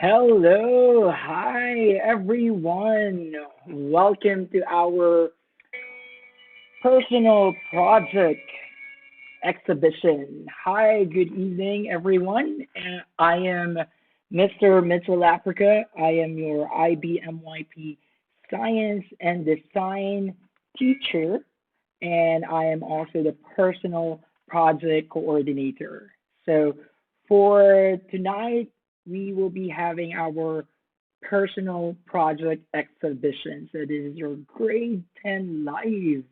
Hello, hi everyone. Welcome to our personal project exhibition. Hi, good evening everyone. I am Mr. Mitchell Africa. I am your IB MYP Science and Design teacher, and I am also the personal project coordinator. So for tonight, we will be having our personal project exhibition. So this is your grade 10 live.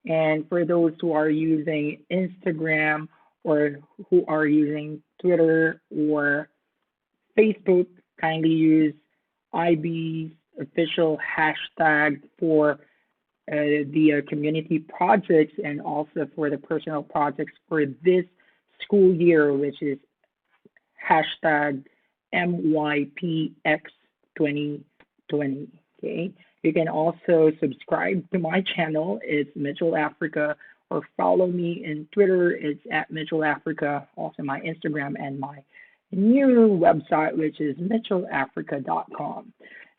And for those who are using Instagram or who are using Twitter or Facebook, kindly use IB's official hashtag for the community projects and also for the personal projects for this school year, which is hashtag MYPX 2020. Okay. You can also subscribe to my channel. It's Mitchell Africa, or follow me in Twitter. It's at Mitchell Africa. Also my Instagram and my new website, which is mitchellafrica.com.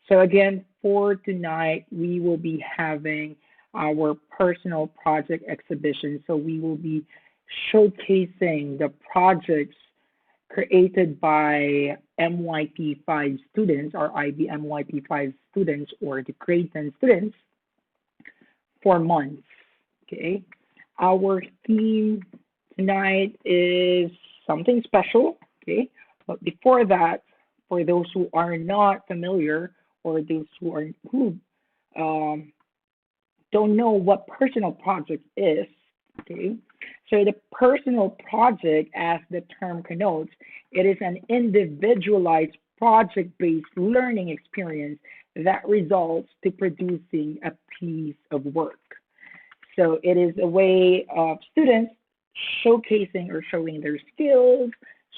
So again, for tonight, we will be having our personal project exhibition. So we will be showcasing the projects created by MYP5 students or IB MYP5 students or the grade 10 students for months. Okay. Our theme tonight is something special. Okay. But before that, for those who are not familiar or those who um, don't know what personal project is, okay? So the personal project, as the term connotes, it is an individualized project-based learning experience that results to producing a piece of work. So it is a way of students showcasing or showing their skills,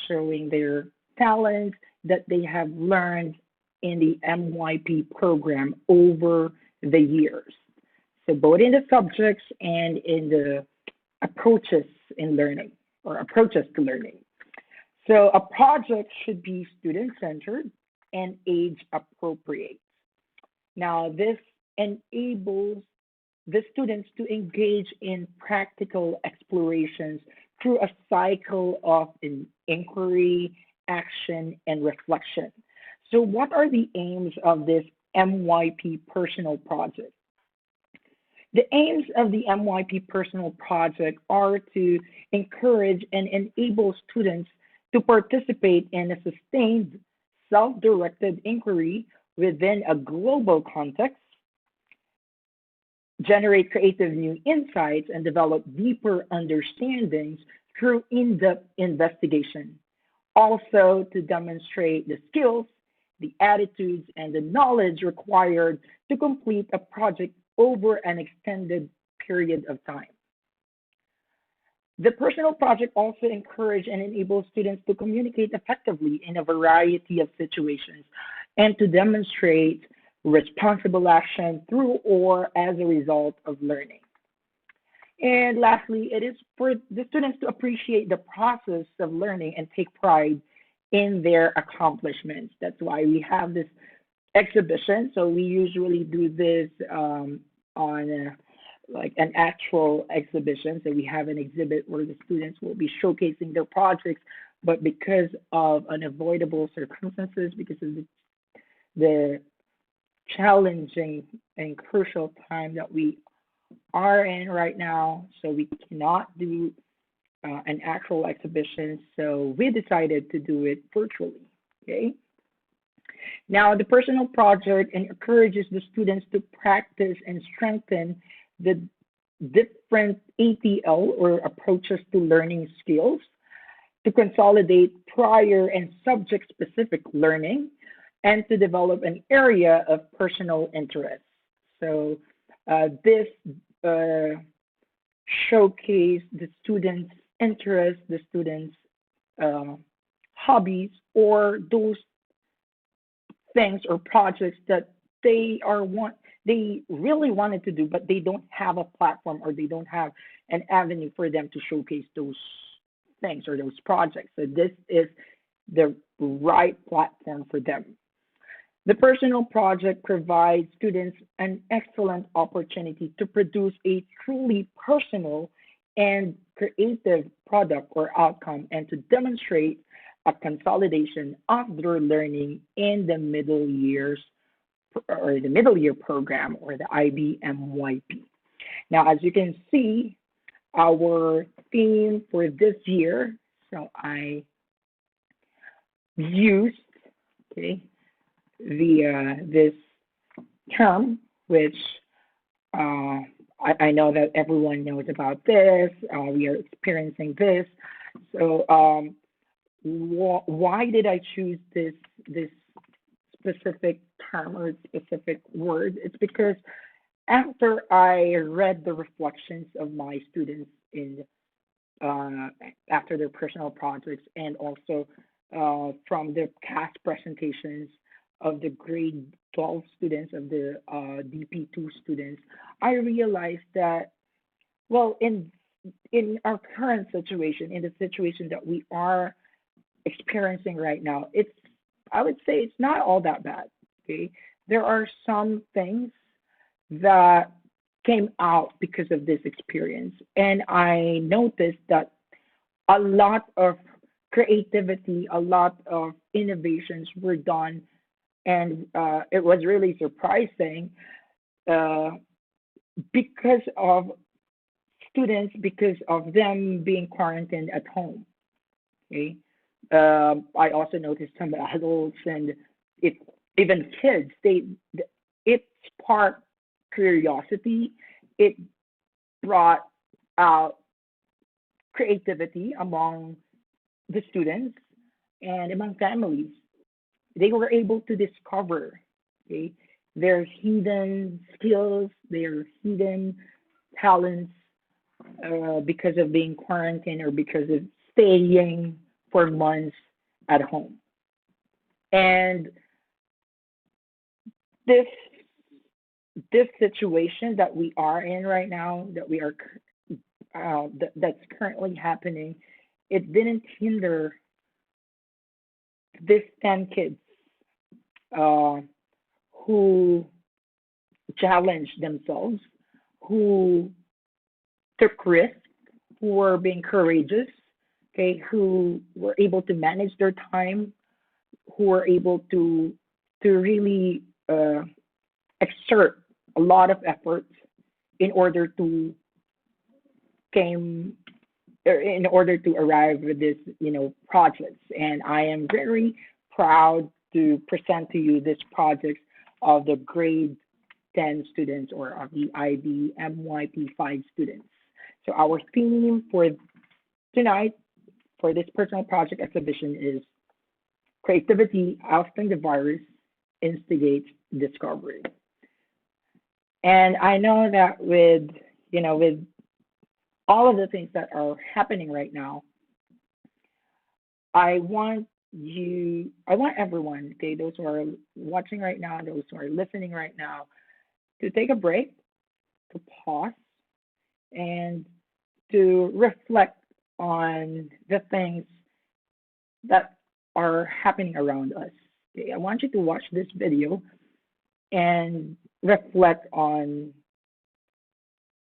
showing their talents that they have learned in the MYP program over the years. So both in the subjects and in the approaches in learning or approaches to learning. So a project should be student centered and age appropriate. Now, this enables the students to engage in practical explorations through a cycle of inquiry, action, and reflection. So, what are the aims of this MYP personal project? The aims of the MYP personal project are to encourage and enable students to participate in a sustained, self directed inquiry within a global context, generate creative new insights, and develop deeper understandings through in depth investigation. Also, to demonstrate the skills, the attitudes, and the knowledge required to complete a project over an extended period of time. The personal project also encourages and enables students to communicate effectively in a variety of situations and to demonstrate responsible action through or as a result of learning. And lastly, it is for the students to appreciate the process of learning and take pride in their accomplishments. That's why we have this exhibition. So we usually do this on like an actual exhibition. So we have an exhibit where the students will be showcasing their projects, but because of unavoidable circumstances, because of the challenging and crucial time that we are in right now, so we cannot do an actual exhibition. So we decided to do it virtually. Okay. Now, the personal project encourages the students to practice and strengthen the different ATL or approaches to learning skills, to consolidate prior and subject specific learning, and to develop an area of personal interest. So, this showcase the students' interests, the students' uh, hobbies, or those things or projects that they really wanted to do, but they don't have a platform or they don't have an avenue for them to showcase those things or those projects. So this is the right platform for them. The personal project provides students an excellent opportunity to produce a truly personal and creative product or outcome and to demonstrate a consolidation of their learning in the middle years or the middle year program or the IBMYP. Now, as you can see, our theme for this year, so I used, okay, this term, which I know that everyone knows about this. We are experiencing this. So, why did I choose this specific term or specific word? It's because after I read the reflections of my students in uh, after their personal projects and also from the cast presentations of the grade 12 students, of the DP2 students, I realized that, well, in our current situation, in the situation that we are experiencing right now, it's I would say it's not all that bad. Okay, there are some things that came out because of this experience, and I noticed that a lot of creativity, a lot of innovations were done, and it was really surprising uh, because of students, because of them being quarantined at home. Okay, I also noticed some adults and it, even kids. It sparked curiosity. It brought out creativity among the students and among families. They were able to discover, okay, their hidden skills, their hidden talents because of being quarantined or because of staying for months at home. And this this situation that we are in right now, that we are that's currently happening, it didn't hinder this 10 kids uh, who challenged themselves, who took risks, who were being courageous, okay, who were able to manage their time, who were able to really exert a lot of effort in order to came in order to arrive with this, projects. And I am very proud to present to you this project of the grade 10 students or of the IB MYP 5 students. So our theme for tonight for this personal project exhibition is creativity ousting the virus instigates discovery. And I know that with all of the things that are happening right now, I want everyone, okay, those who are watching right now, those who are listening right now, to take a break, to pause, and to reflect on the things that are happening around us. Okay, I want you to watch this video and reflect on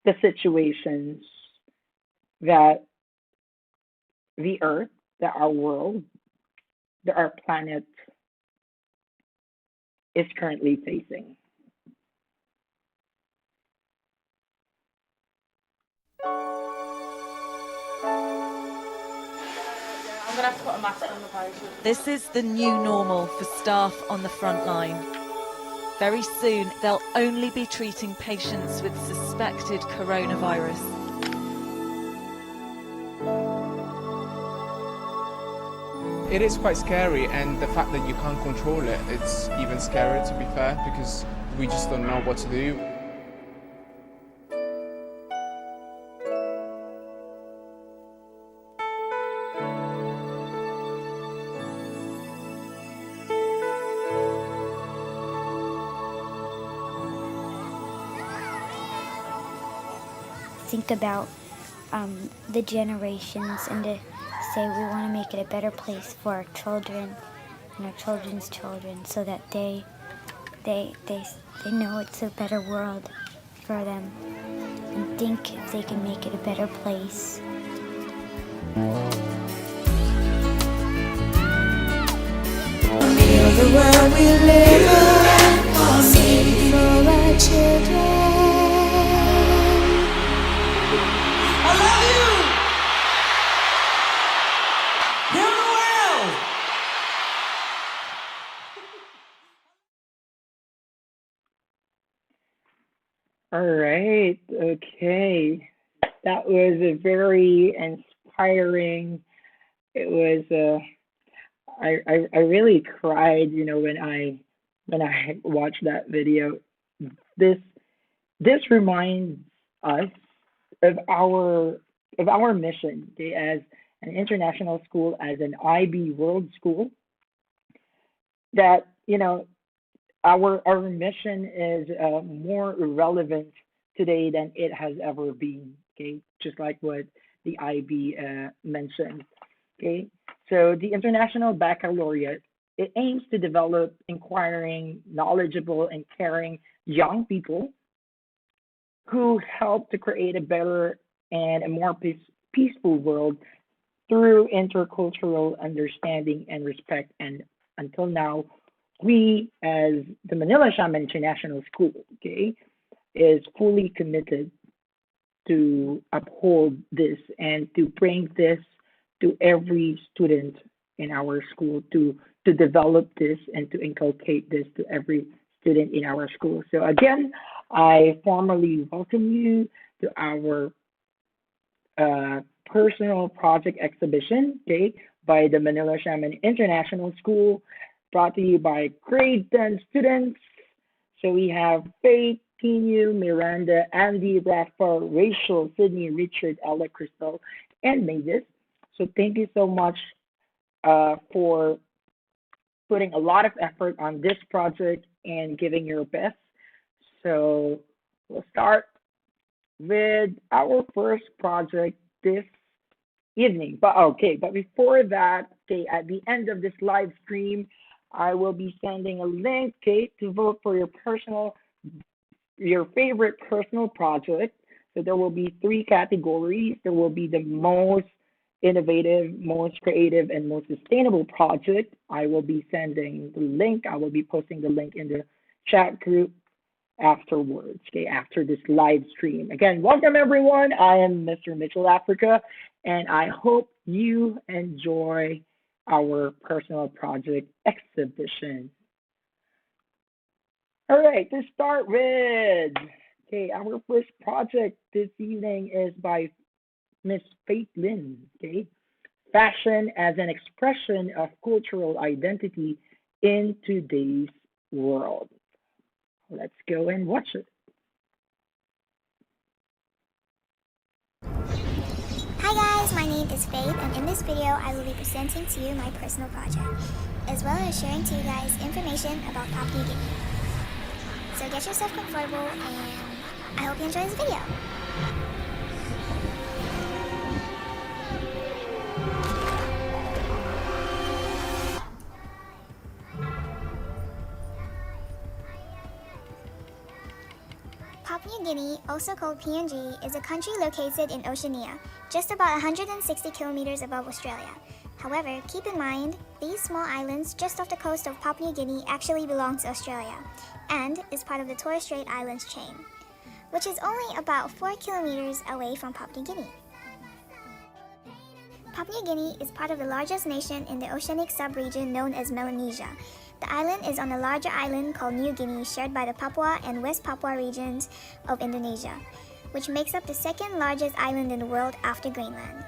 the situations that the earth, that our world, that our planet is currently facing. I'm gonna have to put a mask on the patient. This is the new normal for staff on the front line. Very soon, they'll only be treating patients with suspected coronavirus. It is quite scary, and the fact that you can't control it, it's even scarier, to be fair, because we just don't know what to do. Think about the generations and to say we want to make it a better place for our children and our children's children, so that they know it's a better world for them, and think if they can make it a better place. Feel the world we live in, save for our children. I love you! Heal the world! All right. Okay. That was a very inspiring. It was I really cried, when I watched that video. This this reminds us of our mission, okay, as an international school, as an IB World School, that our mission is more relevant today than it has ever been. Okay, just like what the IB mentioned. Okay, so the International Baccalaureate, it aims to develop inquiring, knowledgeable, and caring young people who help to create a better and a more peaceful world through intercultural understanding and respect. And until now, we, as the Manila Xiamen International School, okay, is fully committed to uphold this and to bring this to every student in our school, to develop this and to inculcate this to every student in our school. So again, I formally welcome you to our personal project exhibition, okay, by the Manila Xiamen International School, brought to you by grade 10 students. So we have Faith, Tinu, Miranda, Andy, Rafa, Rachel, Sydney, Richard, Ella, Crystal, and Mavis. So thank you so much for putting a lot of effort on this project and giving your best. So we'll start with our first project this evening. But before that, okay, at the end of this live stream, I will be sending a link, okay, to vote for your favorite personal project. So there will be 3 categories. There will be the most innovative, most creative, and most sustainable project. I will be sending the link. I will be posting the link in the chat group afterwards, okay, after this live stream. Again, welcome everyone. I am Mr. Mitchell Africa, and I hope you enjoy our personal project exhibition. All right, to start with, okay, our first project this evening is by Miss Faith Lin, okay? Fashion as an expression of cultural identity in today's world. Let's go and watch it. Hi guys, my name is Faith, and in this video I will be presenting to you my personal project, as well as sharing to you guys information about Papua New Guinea. So get yourself comfortable, and I hope you enjoy this video. Papua New Guinea, also called PNG, is a country located in Oceania, just about 160 kilometers above Australia. However, keep in mind, these small islands just off the coast of Papua New Guinea actually belong to Australia, and is part of the Torres Strait Islands chain, which is only about 4 kilometers away from Papua New Guinea. Papua New Guinea is part of the largest nation in the oceanic sub-region known as Melanesia. The island is on a larger island called New Guinea, shared by the Papua and West Papua regions of Indonesia, which makes up the second largest island in the world after Greenland.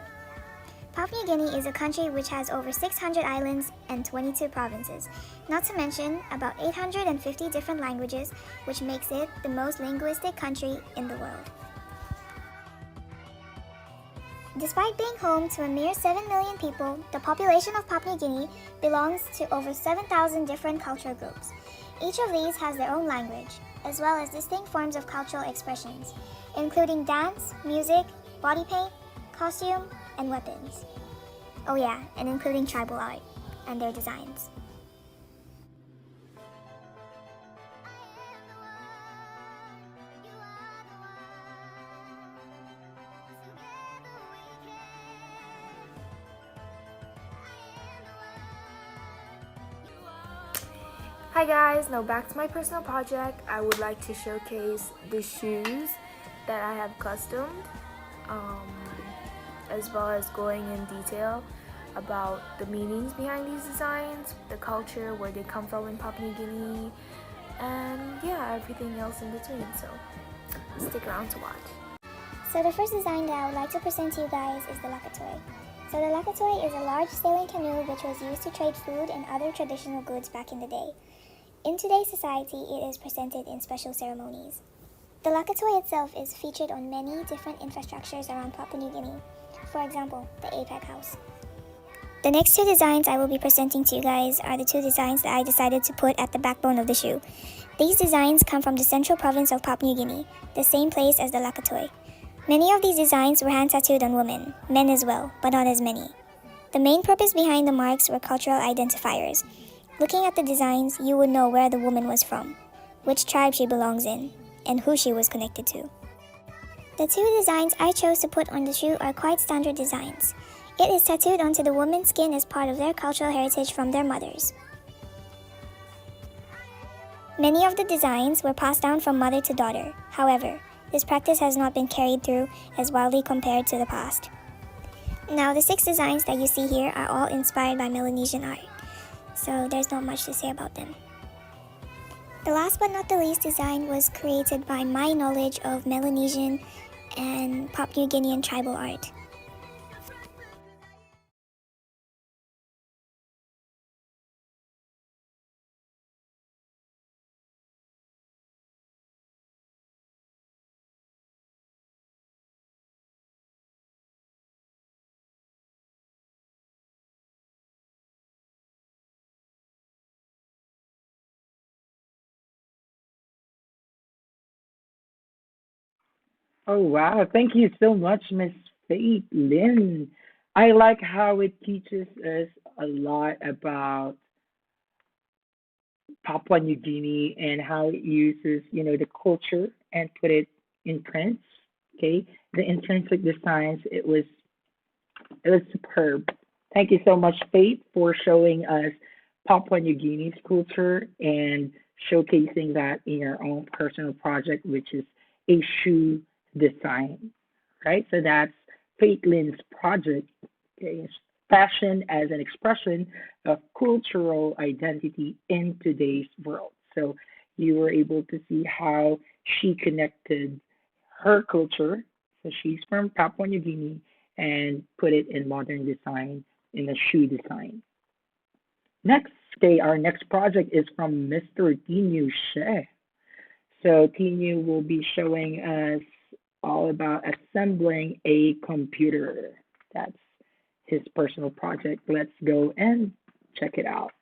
Papua New Guinea is a country which has over 600 islands and 22 provinces, not to mention about 850 different languages, which makes it the most linguistic country in the world. Despite being home to a mere 7 million people, the population of Papua New Guinea belongs to over 7,000 different cultural groups. Each of these has their own language, as well as distinct forms of cultural expressions, including dance, music, body paint, costume, and weapons. Oh yeah, and including tribal art and their designs. Hi guys, now back to my personal project. I would like to showcase the shoes that I have customed, as well as going in detail about the meanings behind these designs, the culture, where they come from in Papua New Guinea, and yeah, everything else in between, so stick around to watch. So the first design that I would like to present to you guys is the lakatoy. So the lakatoy is a large sailing canoe which was used to trade food and other traditional goods back in the day. In today's society, it is presented in special ceremonies. The lakatoy itself is featured on many different infrastructures around Papua New Guinea. For example, the APEC house. The next two designs I will be presenting to you guys are the two designs that I decided to put at the backbone of the shoe. These designs come from the central province of Papua New Guinea, the same place as the lakatoy. Many of these designs were hand tattooed on women, men as well, but not as many. The main purpose behind the marks were cultural identifiers. Looking at the designs, you would know where the woman was from, which tribe she belongs in, and who she was connected to. The two designs I chose to put on the shoe are quite standard designs. It is tattooed onto the woman's skin as part of their cultural heritage from their mothers. Many of the designs were passed down from mother to daughter. However, this practice has not been carried through as widely compared to the past. Now, the 6 designs that you see here are all inspired by Melanesian art, so there's not much to say about them. The last but not the least design was created by my knowledge of Melanesian and Papua New Guinean tribal art. Oh wow, thank you so much, Miss Faith Lynn. I like how it teaches us a lot about Papua New Guinea and how it uses, the culture and put it in prints. Okay, the intrinsic designs, it was superb. Thank you so much, Faith, for showing us Papua New Guinea's culture and showcasing that in your own personal project, which is a shoe design, right? So that's Faith Lynn's project, okay? It's fashion as an expression of cultural identity in today's world. So you were able to see how she connected her culture. So she's from Papua New Guinea and put it in modern design in a shoe design. Next, okay, our next project is from Mr. Tinu She. So Tinu will be showing us all about assembling a computer. That's his personal project. Let's go and check it out.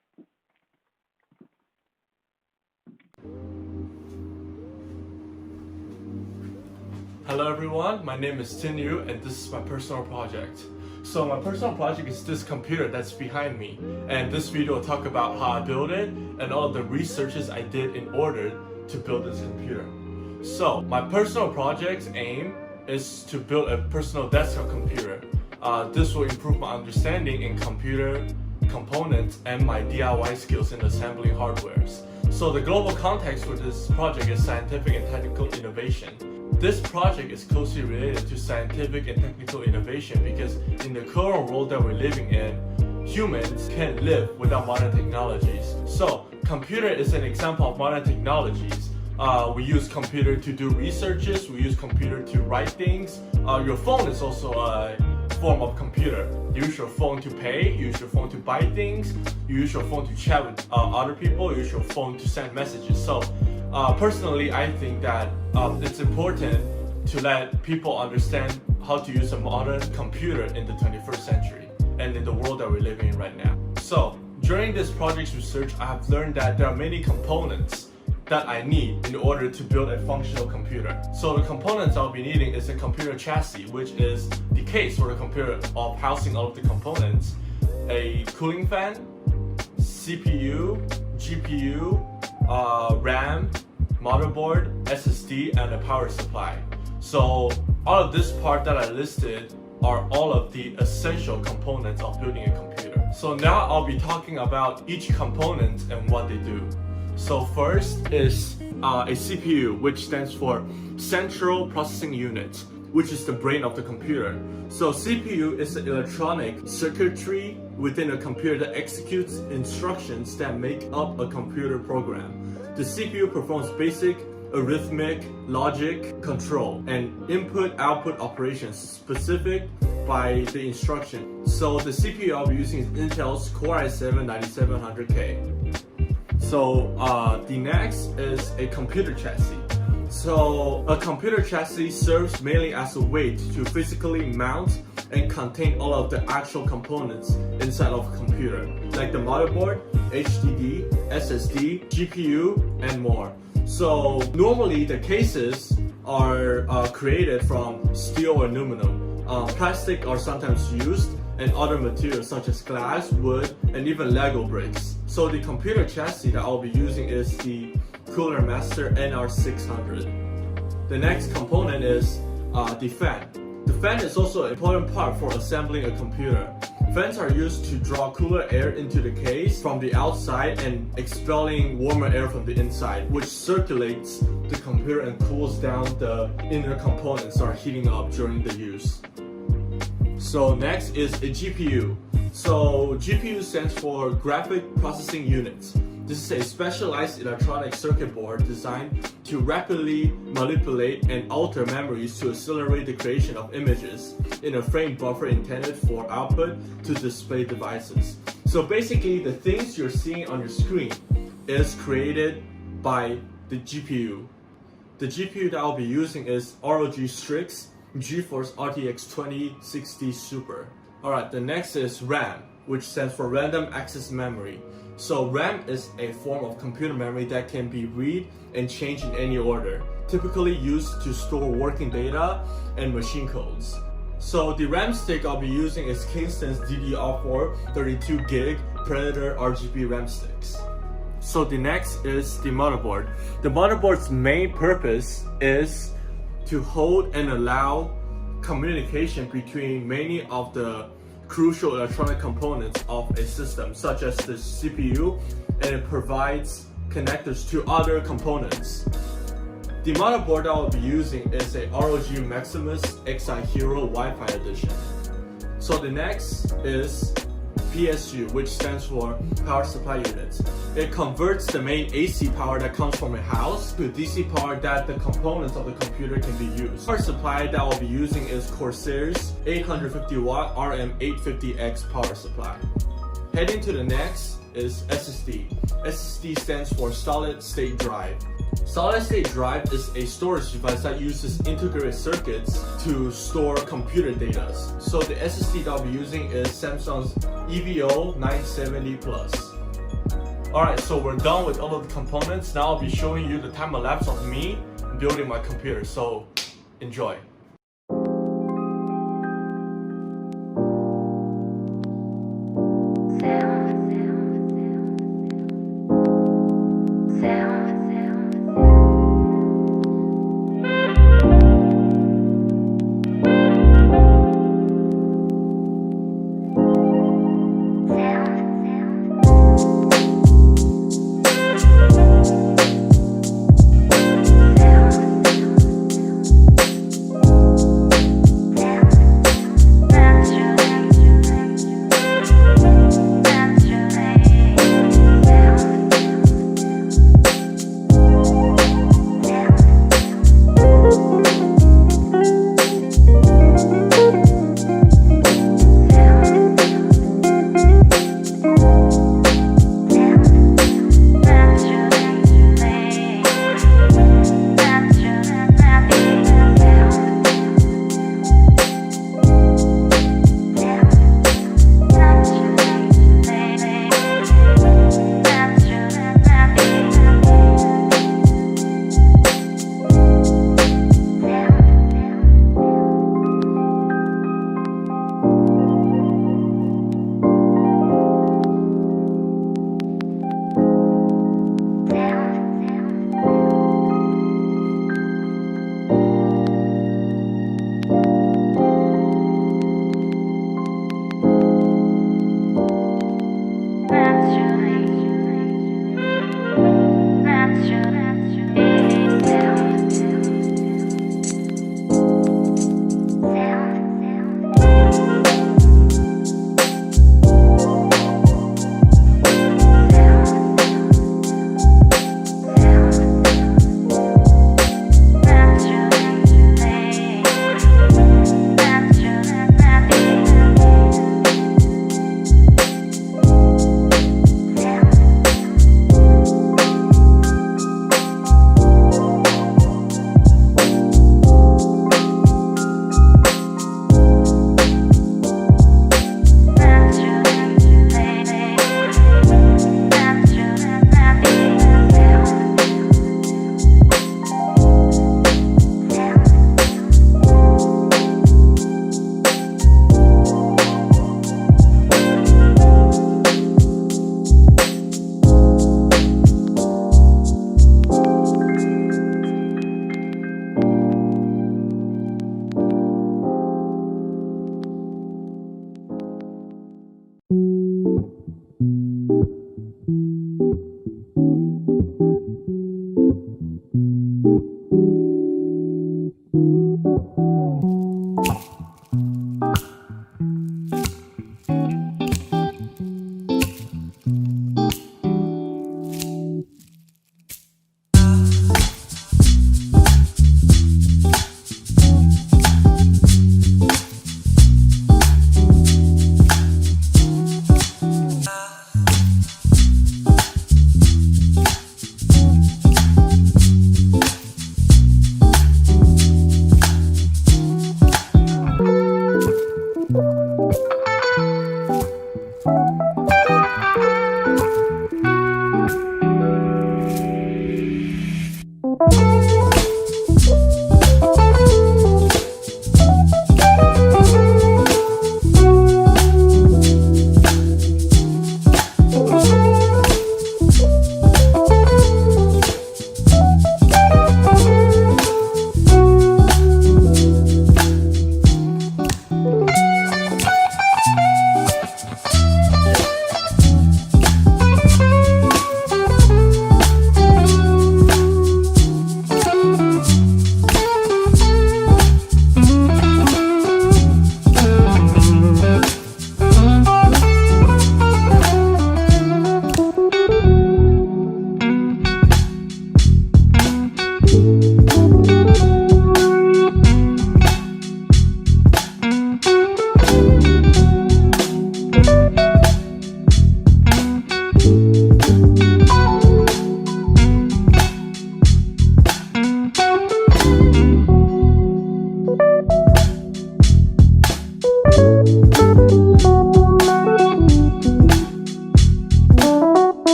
Hello everyone, my name is Tinu and this is my personal project. So my personal project is this computer that's behind me, and this video will talk about how I built it and all the researches I did in order to build this computer. So my personal project's aim is to build a personal desktop computer. This will improve my understanding in computer components and my DIY skills in assembling hardwares. So the global context for this project is scientific and technical innovation. This project is closely related to scientific and technical innovation because in the current world that we're living in, humans can't live without modern technologies. So computer is an example of modern technologies. We use computer to do researches, we use computer to write things. Your phone is also a form of computer. You use your phone to pay, you use your phone to buy things, you use your phone to chat with other people, you use your phone to send messages. So personally, I think that it's important to let people understand how to use a modern computer in the 21st century and in the world that we're living in right now. So during this project's research, I have learned that there are many components that I need in order to build a functional computer. So the components I'll be needing is a computer chassis, which is the case for the computer of housing all of the components, a cooling fan, CPU, GPU, RAM, motherboard, SSD, and a power supply. So all of this part that I listed are all of the essential components of building a computer. So now I'll be talking about each component and what they do. So first is a CPU, which stands for Central Processing Unit, which is the brain of the computer. So CPU is the electronic circuitry within a computer that executes instructions that make up a computer program. The CPU performs basic arithmetic, logic, control, and input-output operations specific by the instruction. So the CPU I'll be using is Intel's Core i7-9700K. So the next is a computer chassis. So a computer chassis serves mainly as a way to physically mount and contain all of the actual components inside of a computer, like the motherboard, HDD, SSD, GPU, and more. So normally the cases are created from steel or aluminum. Plastic are sometimes used, and other materials such as glass, wood, and even Lego bricks. So the computer chassis that I'll be using is the Cooler Master NR600. The next component is the fan. The fan is also an important part for assembling a computer. Fans are used to draw cooler air into the case from the outside and expelling warmer air from the inside, which circulates the computer and cools down the inner components that are heating up during the use. So next is a GPU. So GPU stands for Graphic Processing Unit. This is a specialized electronic circuit board designed to rapidly manipulate and alter memories to accelerate the creation of images in a frame buffer intended for output to display devices. So basically, the things you're seeing on your screen is created by the GPU. The GPU that I'll be using is ROG Strix GeForce RTX 2060 Super. Alright, the next is RAM, which stands for Random Access Memory. So RAM is a form of computer memory that can be read and changed in any order, typically used to store working data and machine codes. So the RAM stick I'll be using is Kingston's DDR4 32GB Predator RGB RAM sticks. So the next is the motherboard. The motherboard's main purpose is to hold and allow communication between many of the crucial electronic components of a system, such as the CPU, and it provides connectors to other components. The motherboard that I'll be using is a ROG Maximus Xi Hero Wi-Fi edition. So the next is PSU, which stands for Power Supply Unit. It converts the main AC power that comes from a house to DC power that the components of the computer can be used. Power supply that I'll be using is Corsair's 850 watt RM850X power supply. Heading to the next is SSD. SSD stands for Solid State Drive. Solid State Drive is a storage device that uses integrated circuits to store computer data. So the SSD that I'll be using is Samsung's EVO 970 Plus. Alright, so we're done with all of the components. Now I'll be showing you the time-lapse of me building my computer, so enjoy.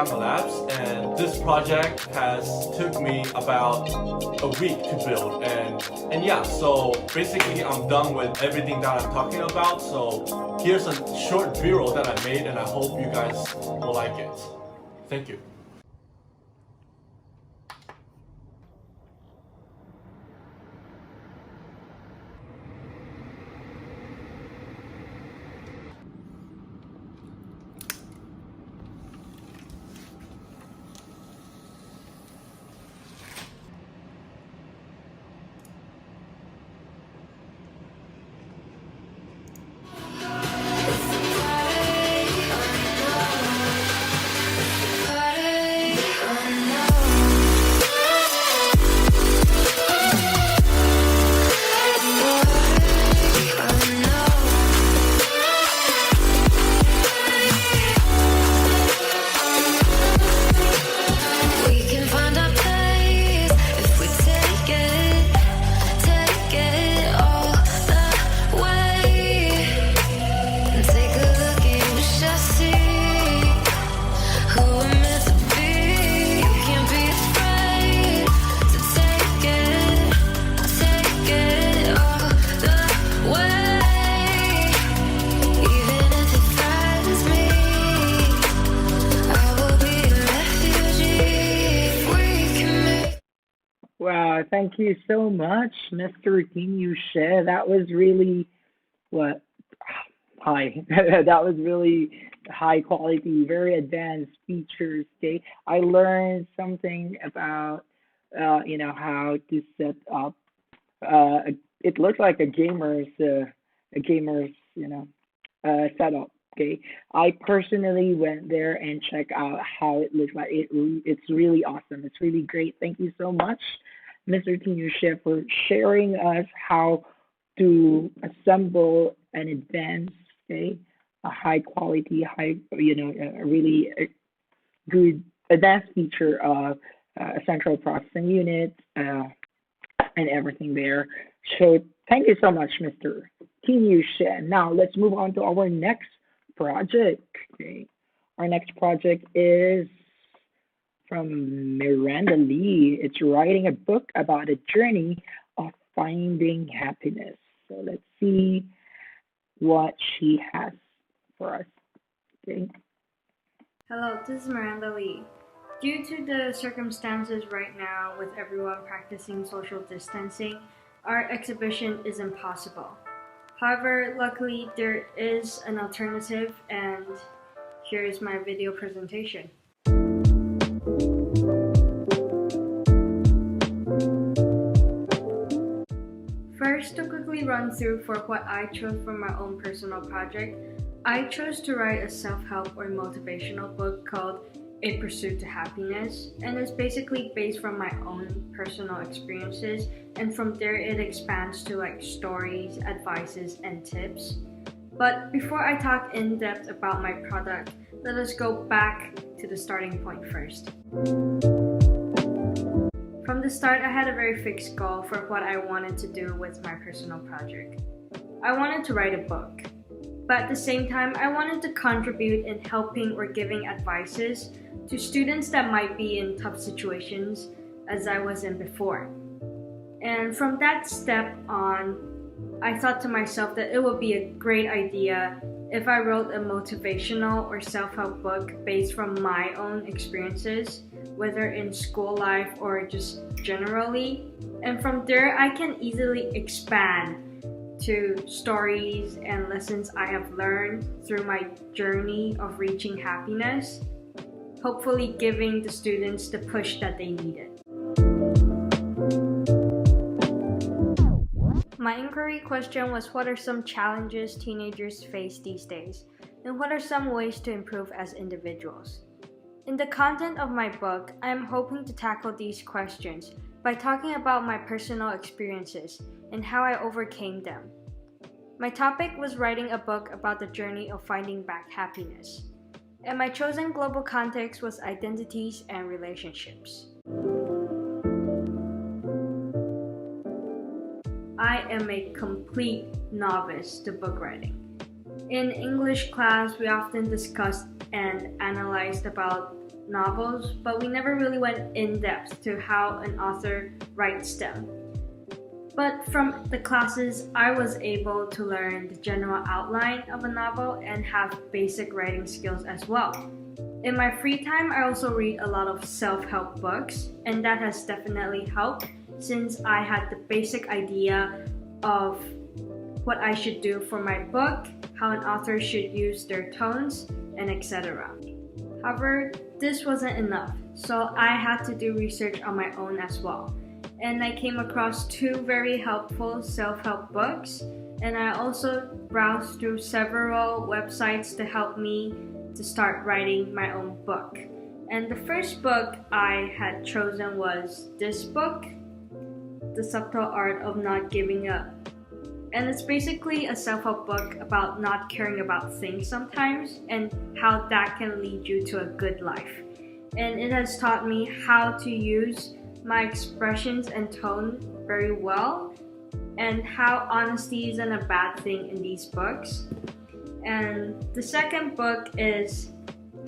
time elapsed, and this project has took me about a week to build. And yeah, so basically I'm done with everything that I'm talking about. So here's a short video that I made, and I hope you guys will like it. Thank you. Wow, thank you so much, Mr. Kim Yushe. That was really what high. That was really high quality, very advanced features. Okay, I learned something about how to set up. It looks like a gamer's setup. Okay, I personally went there and checked out how it looks like. It's really awesome. It's really great. Thank you so much, Mr. Tinushe, for sharing us how to assemble an advanced, okay, a high quality, a really good advanced feature of a central processing unit and everything there. So thank you so much, Mr. Tinushe. Now let's move on to our next project. Okay. Our next project is from Miranda Lee. It's writing a book about a journey of finding happiness. So let's see what she has for us. Okay. Hello, this is Miranda Lee. Due to the circumstances right now with everyone practicing social distancing, our exhibition is impossible. However, luckily there is an alternative, and here is my video presentation. First, to quickly run through for what I chose for my own personal project, I chose to write a self-help or motivational book called A Pursuit to Happiness, and it's basically based from my own personal experiences, and from there it expands to like stories, advices, and tips. But before I talk in depth about my product, let us go back to the starting point first. From the start, I had a very fixed goal for what I wanted to do with my personal project. I wanted to write a book, but at the same time, I wanted to contribute in helping or giving advices to students that might be in tough situations as I was in before. And from that step on, I thought to myself that it would be a great idea if I wrote a motivational or self-help book based from my own experiences, whether in school life or just generally. And from there, I can easily expand to stories and lessons I have learned through my journey of reaching happiness, hopefully giving the students the push that they needed. My inquiry question was, what are some challenges teenagers face these days, and what are some ways to improve as individuals? In the content of my book, I am hoping to tackle these questions by talking about my personal experiences and how I overcame them. My topic was writing a book about the journey of finding back happiness, and my chosen global context was identities and relationships. I am a complete novice to book writing. In English class, we often discussed and analyzed about novels, but we never really went in depth to how an author writes them. But from the classes, I was able to learn the general outline of a novel and have basic writing skills as well. In my free time, I also read a lot of self-help books, and that has definitely helped since I had the basic idea of what I should do for my book, how an author should use their tones, and etc. However, this wasn't enough, so I had to do research on my own as well. And I came across 2 very helpful self-help books, and I also browsed through several websites to help me to start writing my own book. And the first book I had chosen was this book, The Subtle Art of Not Giving Up. And it's basically a self-help book about not caring about things sometimes and how that can lead you to a good life. And it has taught me how to use my expressions and tone very well, and how honesty isn't a bad thing in these books. And the second book is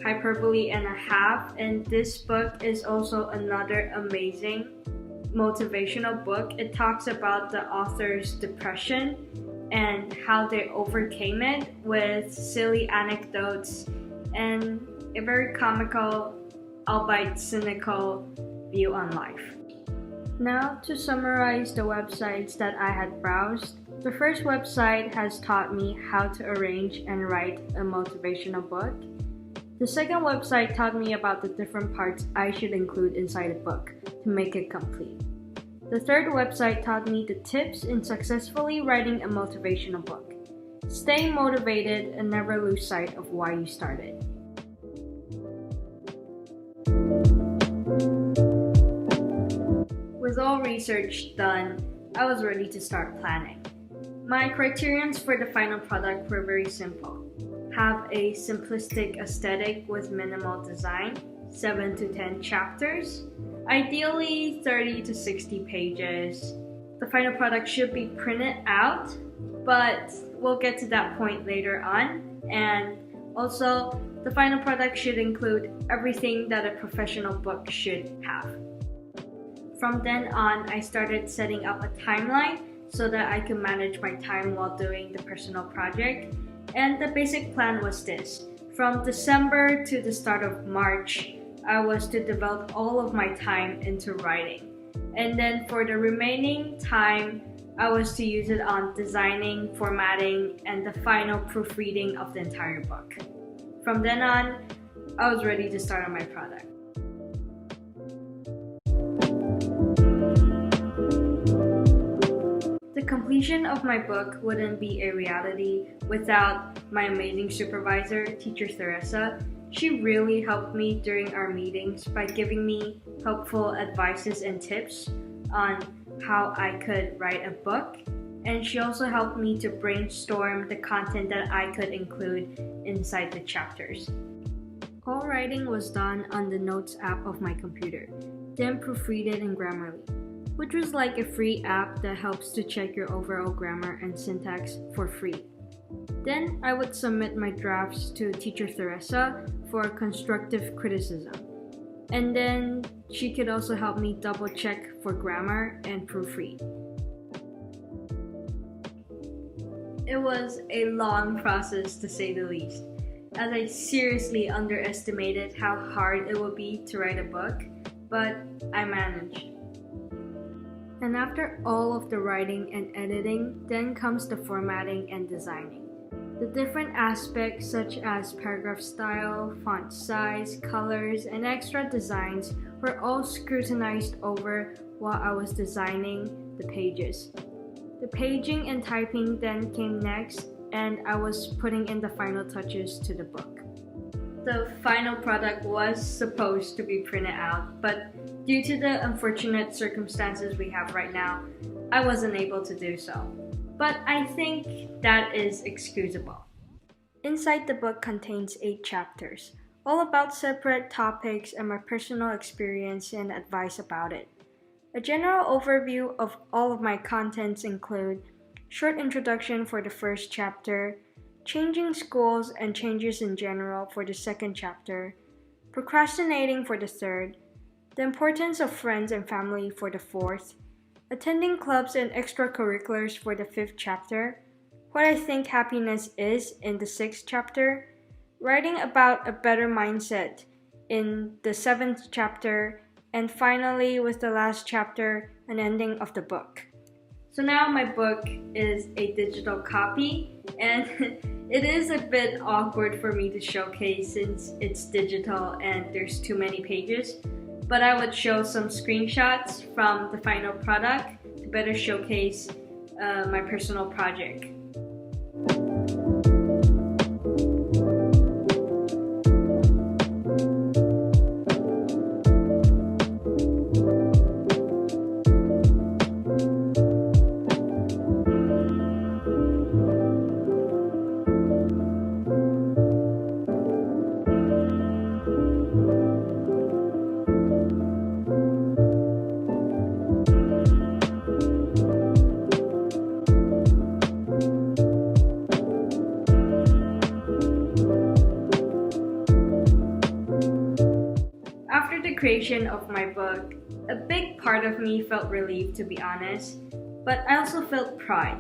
Hyperbole and a Half, and this book is also another amazing motivational book. It talks about the author's depression and how they overcame it with silly anecdotes and a very comical, albeit cynical view on life. Now, to summarize the websites that I had browsed, the first website has taught me how to arrange and write a motivational book. The second website taught me about the different parts I should include inside a book to make it complete. The third website taught me the tips in successfully writing a motivational book. Stay motivated and never lose sight of why you started. With all research done, I was ready to start planning. My criterions for the final product were very simple. Have a simplistic aesthetic with minimal design, 7 to 10 chapters, ideally 30 to 60 pages. The final product should be printed out, but we'll get to that point later on. And also, the final product should include everything that a professional book should have. From then on, I started setting up a timeline so that I could manage my time while doing the personal project. And the basic plan was this. From December to the start of March, I was to devote all of my time into writing. And then for the remaining time, I was to use it on designing, formatting, and the final proofreading of the entire book. From then on, I was ready to start on my product. The completion of my book wouldn't be a reality without my amazing supervisor, Teacher Theresa. She really helped me during our meetings by giving me helpful advices and tips on how I could write a book. And she also helped me to brainstorm the content that I could include inside the chapters. All writing was done on the Notes app of my computer, then proofreaded in Grammarly, which was like a free app that helps to check your overall grammar and syntax for free. Then I would submit my drafts to Teacher Theresa for constructive criticism. And then she could also help me double check for grammar and proofread. It was a long process to say the least, as I seriously underestimated how hard it would be to write a book, but I managed. And after all of the writing and editing, then comes the formatting and designing. The different aspects such as paragraph style, font size, colors, and extra designs were all scrutinized over while I was designing the pages. The paging and typing then came next, and I was putting in the final touches to the book. The final product was supposed to be printed out, but due to the unfortunate circumstances we have right now, I wasn't able to do so. But I think that is excusable. Inside the book contains 8 chapters, all about separate topics and my personal experience and advice about it. A general overview of all of my contents include short introduction for the first chapter, changing schools and changes in general for the second chapter, procrastinating for the third, the importance of friends and family for the fourth, attending clubs and extracurriculars for the fifth chapter, what I think happiness is in the sixth chapter, writing about a better mindset in the seventh chapter, and finally, with the last chapter, an ending of the book. So now my book is a digital copy, and it is a bit awkward for me to showcase since it's digital and there's too many pages, but I would show some screenshots from the final product to better showcase my personal project. After the creation of my book, a big part of me felt relieved, to be honest, but I also felt pride.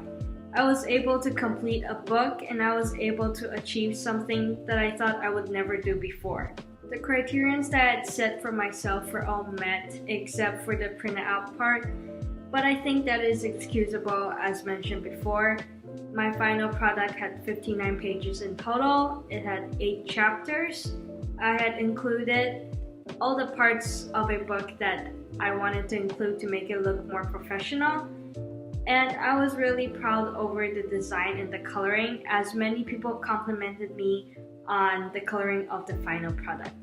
I was able to complete a book and I was able to achieve something that I thought I would never do before. The criterions that I had set for myself were all met except for the printed out part, but I think that is excusable as mentioned before. My final product had 59 pages in total. It had 8 chapters. I had included all the parts of a book that I wanted to include to make it look more professional. And I was really proud over the design and the coloring, as many people complimented me on the coloring of the final product.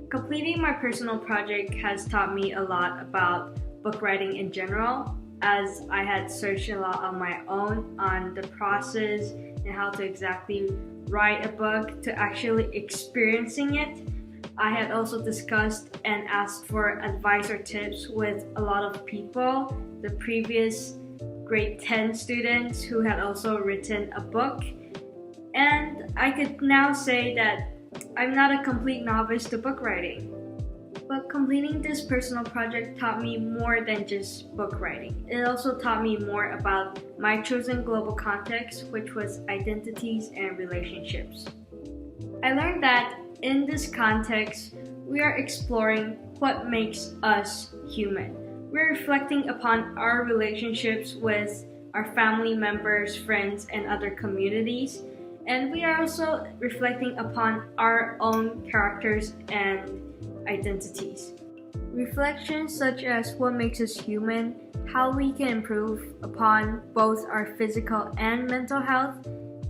Completing my personal project has taught me a lot about book writing in general, as I had searched a lot on my own on the process and how to exactly write a book to actually experiencing it. I had also discussed and asked for advice or tips with a lot of people, the previous grade 10 students who had also written a book. And I could now say that I'm not a complete novice to book writing. But completing this personal project taught me more than just book writing. It also taught me more about my chosen global context, which was identities and relationships. I learned that in this context, we are exploring what makes us human. We're reflecting upon our relationships with our family members, friends, and other communities. And we are also reflecting upon our own characters and identities. Reflections such as what makes us human, how we can improve upon both our physical and mental health,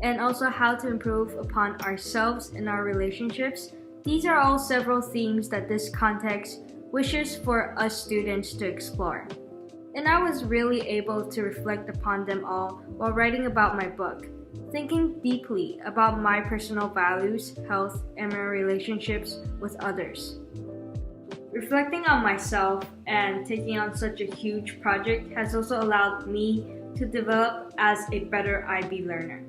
and also how to improve upon ourselves and our relationships. These are all several themes that this context wishes for us students to explore. And I was really able to reflect upon them all while writing about my book, thinking deeply about my personal values, health, and my relationships with others. Reflecting on myself and taking on such a huge project has also allowed me to develop as a better IB learner.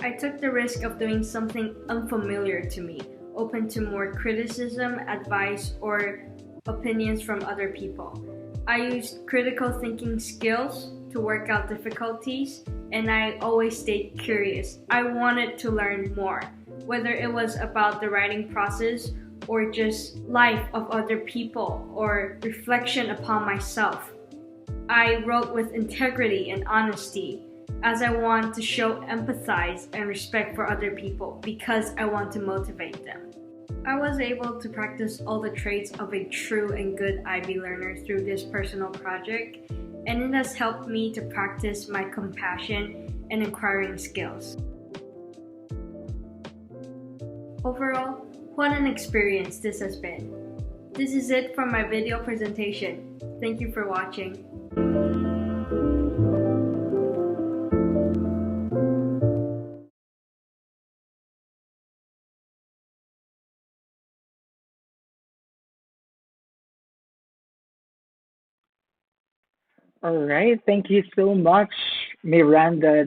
I took the risk of doing something unfamiliar to me, open to more criticism, advice, or opinions from other people. I used critical thinking skills to work out difficulties, and I always stayed curious. I wanted to learn more, whether it was about the writing process or just life of other people or reflection upon myself. I wrote with integrity and honesty, as I want to show empathize and respect for other people because I want to motivate them. I was able to practice all the traits of a true and good IB learner through this personal project, and it has helped me to practice my compassion and inquiring skills. Overall, what an experience this has been. This is it from my video presentation. Thank you for watching. All right, thank you so much, Miranda.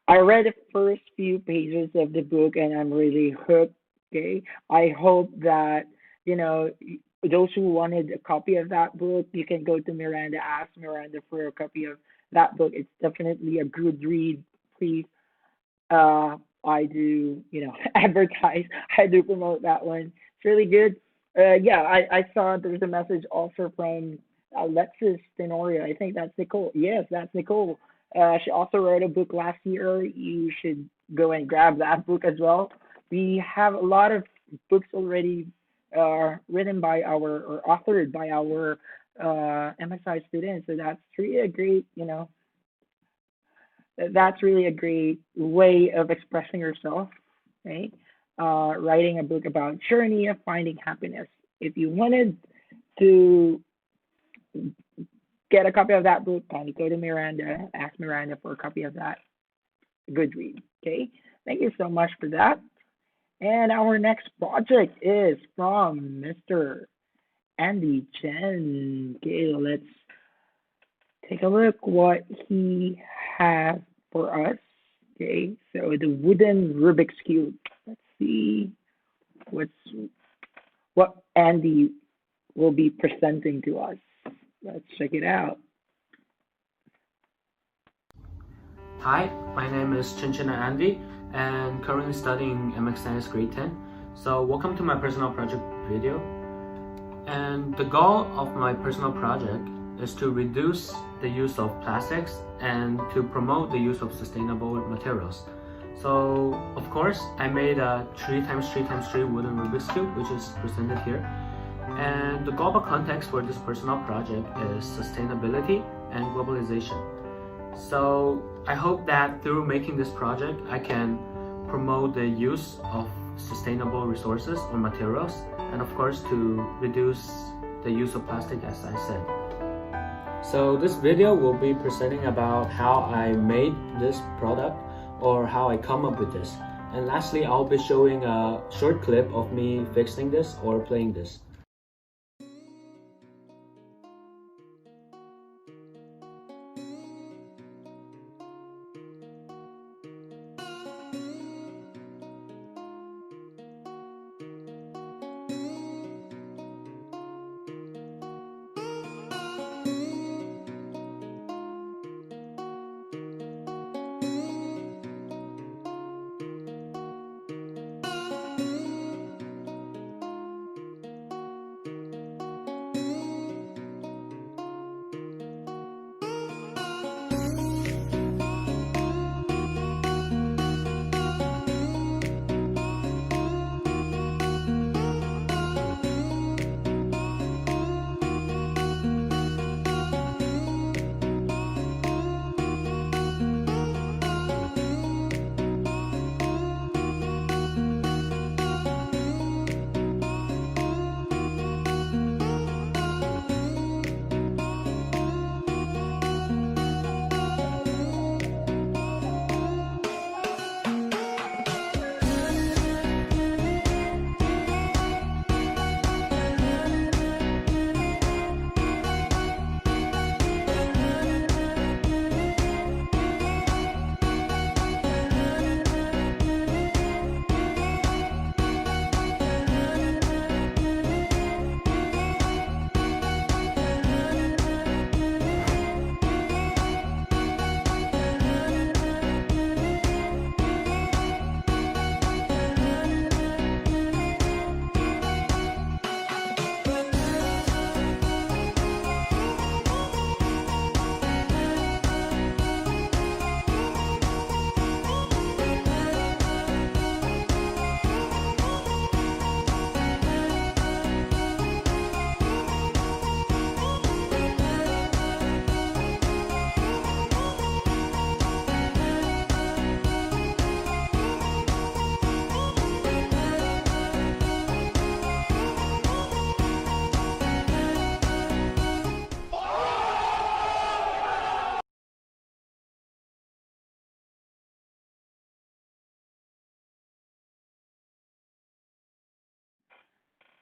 I read the first few pages of the book and I'm really hooked Okay, I hope that those who wanted a copy of that book, you can go to Miranda, ask Miranda for a copy of that book. It's definitely a good read. Please, I do, advertise. I do promote that one. It's really good. Yeah, I saw there was a message also from Alexis Tenorio. I think that's Nicole. Yes, that's Nicole. She also wrote a book last year. You should go and grab that book as well. We have a lot of books already written by our or authored by our MSI students. So that's really a great, that's really a great way of expressing yourself, right? Writing a book about journey of finding happiness. If you wanted to get a copy of that book, kindly go to Miranda, ask Miranda for a copy of that. Good read. Okay. Thank you so much for that. And our next project is from Mr. Andy Chen. Okay, let's take a look what he has for us. Okay, so the wooden Rubik's Cube. Let's see what's what Andy will be presenting to us. Let's check it out. Hi, my name is Chinchina Andy and currently studying MXNS grade 10. So welcome to my personal project video. And the goal of my personal project is to reduce the use of plastics and to promote the use of sustainable materials. So of course I made a 3x3x3 wooden Rubik's Cube, which is presented here. And the global context for this personal project is sustainability and globalization. So I hope that through making this project, I can promote the use of sustainable resources or materials, and of course to reduce the use of plastic, as I said. So this video will be presenting about how I made this product or how I come up with this. And lastly, I'll be showing a short clip of me fixing this or playing this.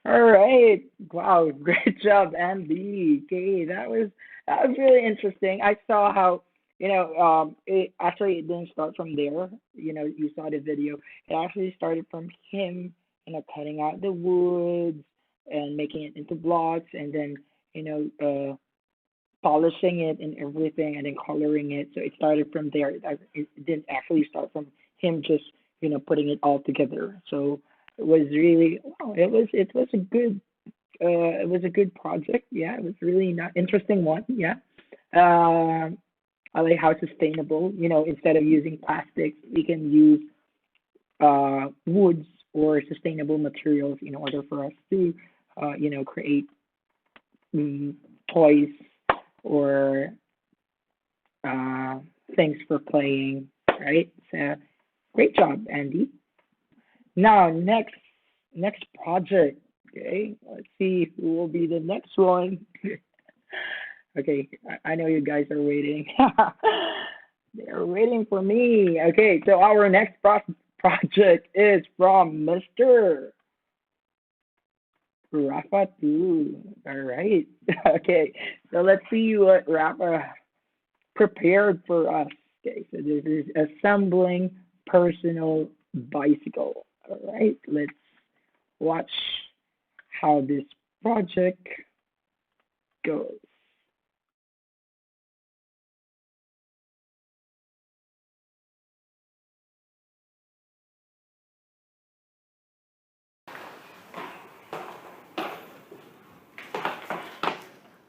All right. Wow, great job, Andy. Okay, that was really interesting. I saw how, it actually it didn't start from there. You saw the video. It actually started from him cutting out the woods and making it into blocks, and then you polishing it and everything, and then coloring it. So it started from there. It didn't actually start from him just putting it all together. So it was really wow. It was a good it was a good project. Yeah, it was really not interesting one. Yeah. I like how sustainable. Instead of using plastics, we can use woods or sustainable materials in order for us to create mm, toys or uh, things for playing, right? So great job, Andy. Now next project. Okay, let's see who will be the next one. Okay, I know you guys are waiting. They're waiting for me. Okay, so our next project is from Mr. Rafa too. All right. Okay, so let's see what Rafa prepared for us. Okay, so this is assembling personal bicycle. All right, let's watch how this project goes.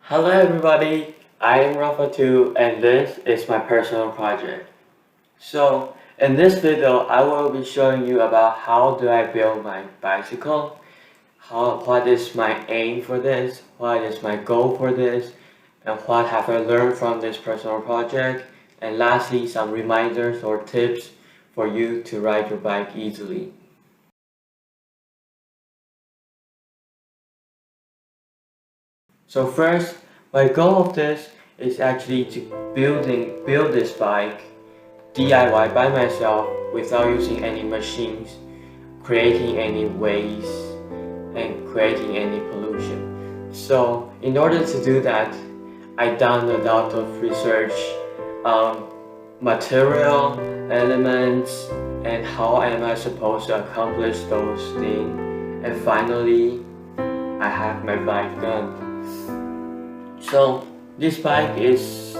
Hello everybody, I am Rafa too, and this is my personal project. So in this video I will be showing you about how do I build my bicycle, what is my aim for this, what is my goal for this, and what have I learned from this personal project, and lastly some reminders or tips for you to ride your bike easily. So first, my goal of this is actually to build this bike DIY by myself without using any machines, creating any waste, and creating any pollution. So in order to do that, I done a lot of research on material, elements, and how am I supposed to accomplish those things. And finally, I have my bike done. So this bike is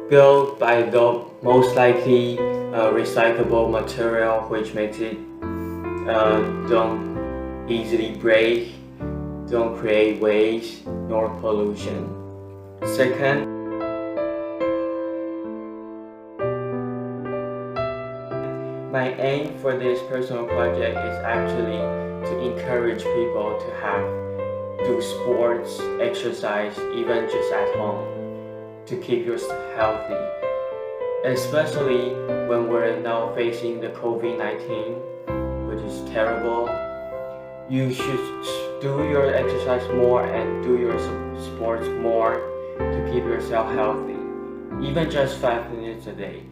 built by the most likely recyclable material, which makes it don't easily break, don't create waste nor pollution. Second, my aim for this personal project is actually to encourage people to do sports, exercise, even just at home, to keep yourself healthy. Especially when we're now facing the COVID-19, which is terrible. You should do your exercise more and do your sports more to keep yourself healthy, even just 5 minutes a day.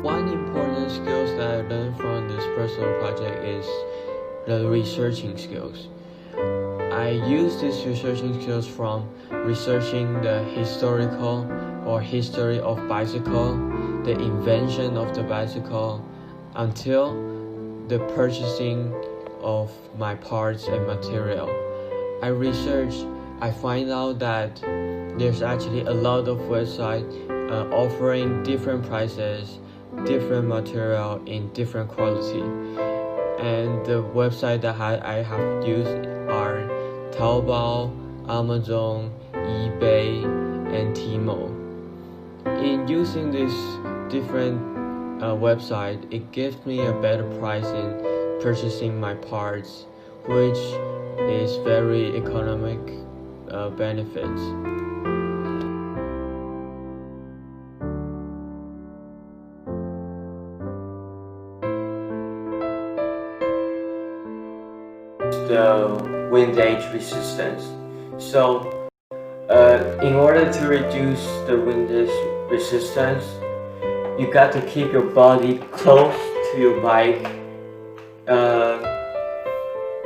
One important skills that I learned from this personal project is the researching skills. I use these researching skills from researching the historical or history of bicycle, the invention of the bicycle, until the purchasing of my parts and material. I find out that there's actually a lot of websites offering different prices, different material in different quality. And the website that I have used are Taobao, Amazon, eBay, and Tmall. In using this different website, it gives me a better price in purchasing my parts, which is very economic benefits. The windage resistance. So in order to reduce the windage resistance, you got to keep your body close to your bike.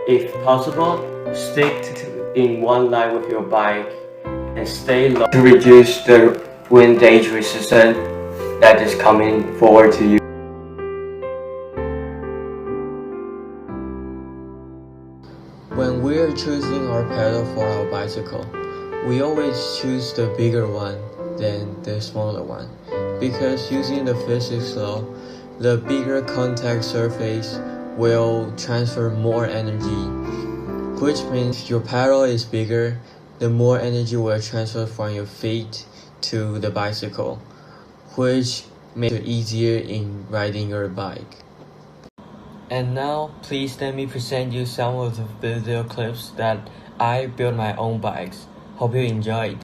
If possible, stick in one line with your bike and stay low to reduce the windage resistance that is coming forward to you. choosing our pedal for our bicycle, we always choose the bigger one than the smaller one, because using the physics law, the bigger contact surface will transfer more energy, which means if your pedal is bigger, the more energy will transfer from your feet to the bicycle, which makes it easier in riding your bike. And now, please let me present you some of the video clips that I built my own bikes. Hope you enjoyed.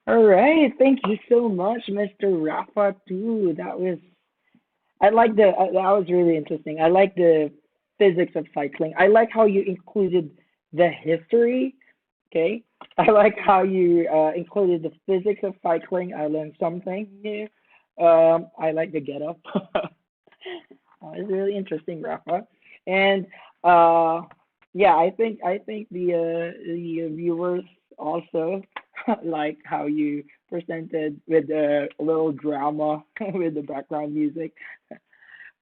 All right, thank you so much, Mr. Rafa. Too. I like that was really interesting. I like the physics of cycling. I like how you included the history. Okay, I like how you included the physics of cycling. I learned something new. I like the get up. It's really interesting, Rafa. And yeah, I think the viewers also like how you presented with a little drama with the background music.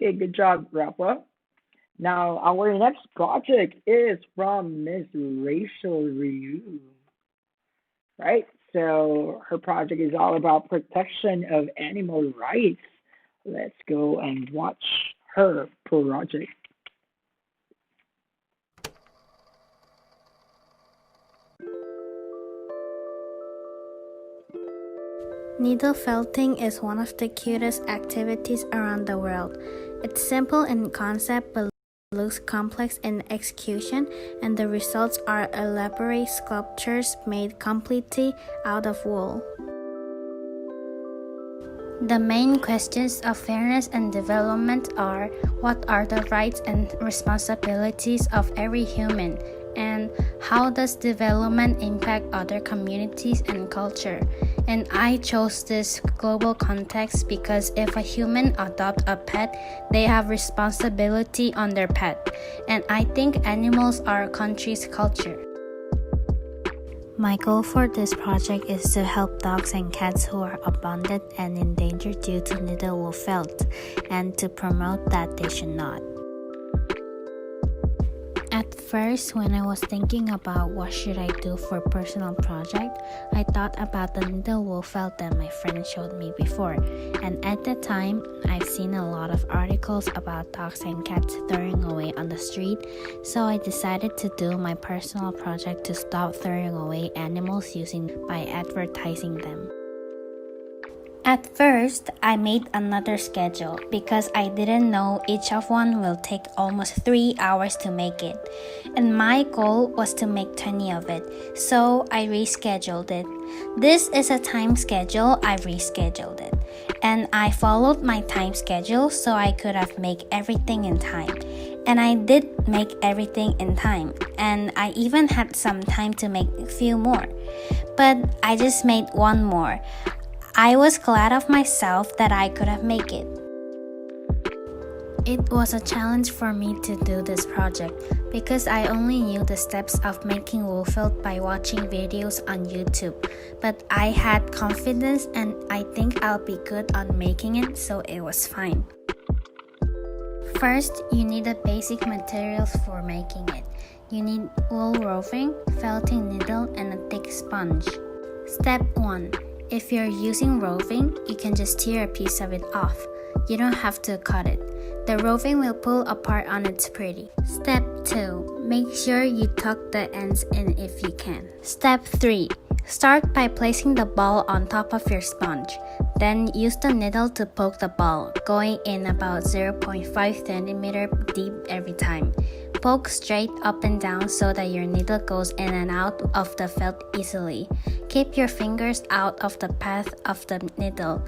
Okay, good job, Rafa. Now, our next project is from Miss Rachel Ryu, right? So her project is all about protection of animal rights. Let's go and watch her project. Needle felting is one of the cutest activities around the world. It's simple in concept but looks complex in execution, and the results are elaborate sculptures made completely out of wool. The main questions of fairness and development are: what are the rights and responsibilities of every human? And how does development impact other communities and culture? And I chose this global context because if a human adopts a pet, they have responsibility on their pet. And I think animals are a country's culture. My goal for this project is to help dogs and cats who are abandoned and endangered due to needle wool felt, and to promote that they should not. At first, when I was thinking about what should I do for a personal project, I thought about the needle wool felt that my friend showed me before. And at that time, I've seen a lot of articles about dogs and cats throwing away on the street, so I decided to do my personal project to stop throwing away animals by advertising them. At first, I made another schedule because I didn't know each of one will take almost 3 hours to make it. And my goal was to make 20 of it, so I rescheduled it. This is a time schedule, I rescheduled it. And I followed my time schedule so I could have made everything in time. And I did make everything in time. And I even had some time to make a few more. But I just made one more. I was glad of myself that I could have made it. It was a challenge for me to do this project because I only knew the steps of making wool felt by watching videos on YouTube. But I had confidence and I think I'll be good on making it, so it was fine. First, you need the basic materials for making it. You need wool roving, felting needle, and a thick sponge. Step 1. If you're using roving, you can just tear a piece of it off. You don't have to cut it. The roving will pull apart on its pretty. Step 2. Make sure you tuck the ends in if you can. Step 3. Start by placing the ball on top of your sponge. Then use the needle to poke the ball, going in about 0.5 cm deep every time. Poke straight up and down so that your needle goes in and out of the felt easily. Keep your fingers out of the path of the needle.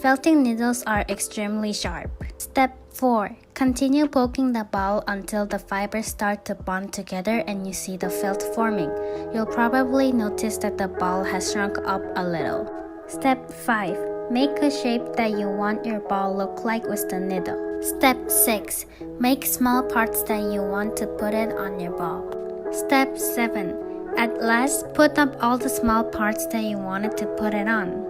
Felting needles are extremely sharp. Step 4. Continue poking the ball until the fibers start to bond together and you see the felt forming. You'll probably notice that the ball has shrunk up a little. Step 5. Make a shape that you want your ball look like with the needle. Step 6. Make small parts that you want to put it on your ball. Step 7. At last, put up all the small parts that you wanted to put it on.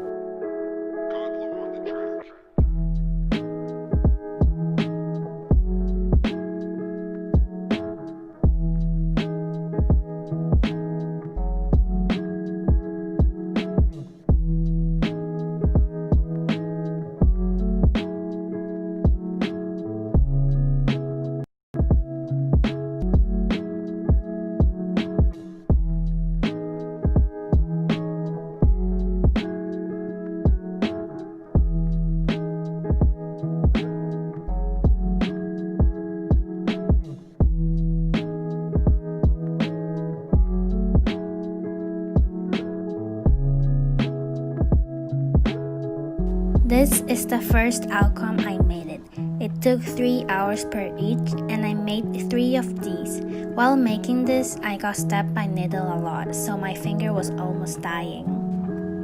This is the first outcome I made it. It took 3 hours per each and I made 3 of these. While making this, I got stabbed by needle a lot, so my finger was almost dying.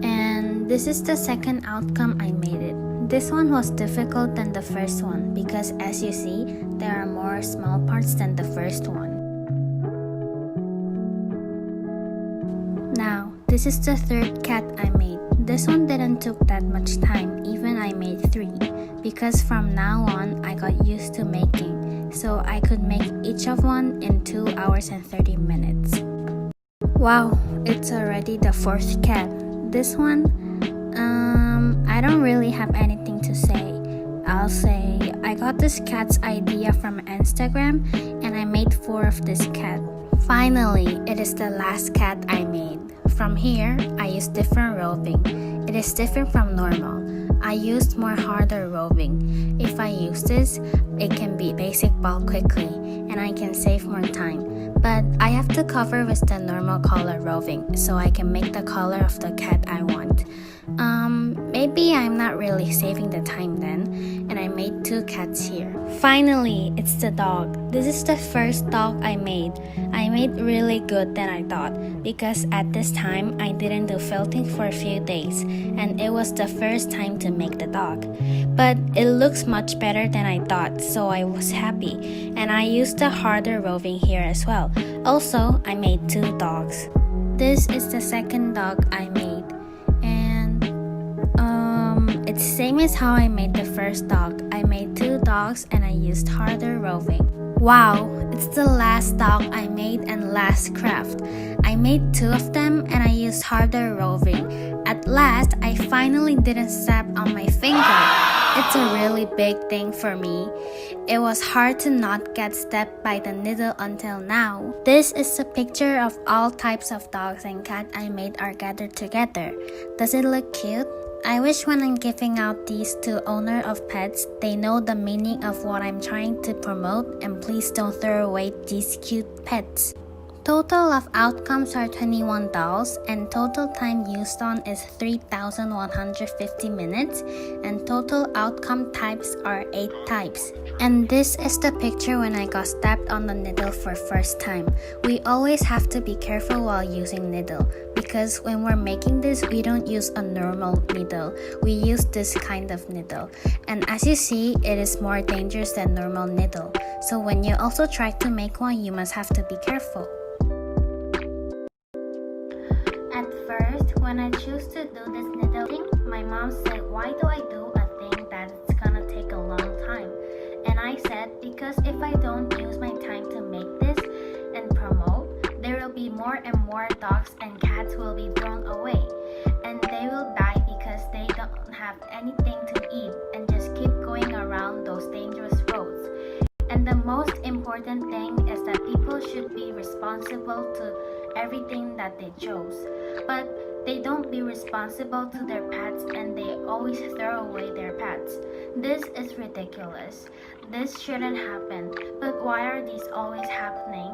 And this is the second outcome I made it. This one was difficult than the first one because as you see, there are more small parts than the first one. Now, this is the third cat I made. This one didn't took that much time, even I made 3, because from now on I got used to making, so I could make each of one in 2 hours and 30 minutes. Wow, it's already the 4th cat. This one, I don't really have anything to say. I'll say I got this cat's idea from Instagram and I made 4 of this cat. Finally, it is the last cat I made. From here, I used different roving. It is different from normal. I used more harder roving. If I use this, it can be basic ball quickly and I can save more time. But I have to cover with the normal color roving so I can make the color of the cat I want. Maybe I'm not really saving the time then, and I made 2 cats here. Finally, it's the dog. This is the first dog I made. I made really good than I thought because at this time I didn't do felting for a few days and it was the first time to make the dog. But it looks much better than I thought, so I was happy, and I used the harder roving here as well. Also, I made 2 dogs. This is the second dog I made. It's same as how I made the first dog. I made 2 dogs and I used harder roving. Wow, it's the last dog I made and last craft. I made 2 of them and I used harder roving. At last, I finally didn't step on my finger. It's a really big thing for me. It was hard to not get stepped by the needle until now. This is a picture of all types of dogs and cats I made are gathered together. Does it look cute? I wish when I'm giving out these to owner of pets, they know the meaning of what I'm trying to promote, and please don't throw away these cute pets. Total of outcomes are 21 dolls and total time used on is 3,150 minutes and total outcome types are 8 types. And this is the picture when I got stabbed on the needle for first time. We always have to be careful while using needle because when we're making this, we don't use a normal needle. We use this kind of needle. And as you see, it is more dangerous than normal needle. So when you also try to make one, you must have to be careful. At first, when I choose to do this needle thing, my mom said, why do I do a thing that it's gonna take a long time? And I said, because if I don't use my time to make this and promote, there will be more and more dogs and cats will be thrown away. And they will die because they don't have anything to eat and just keep going around those dangerous roads. And the most important thing is that people should be responsible to everything that they chose. But they don't be responsible to their pets and they always throw away their pets. This is ridiculous. This shouldn't happen. But why are these always happening?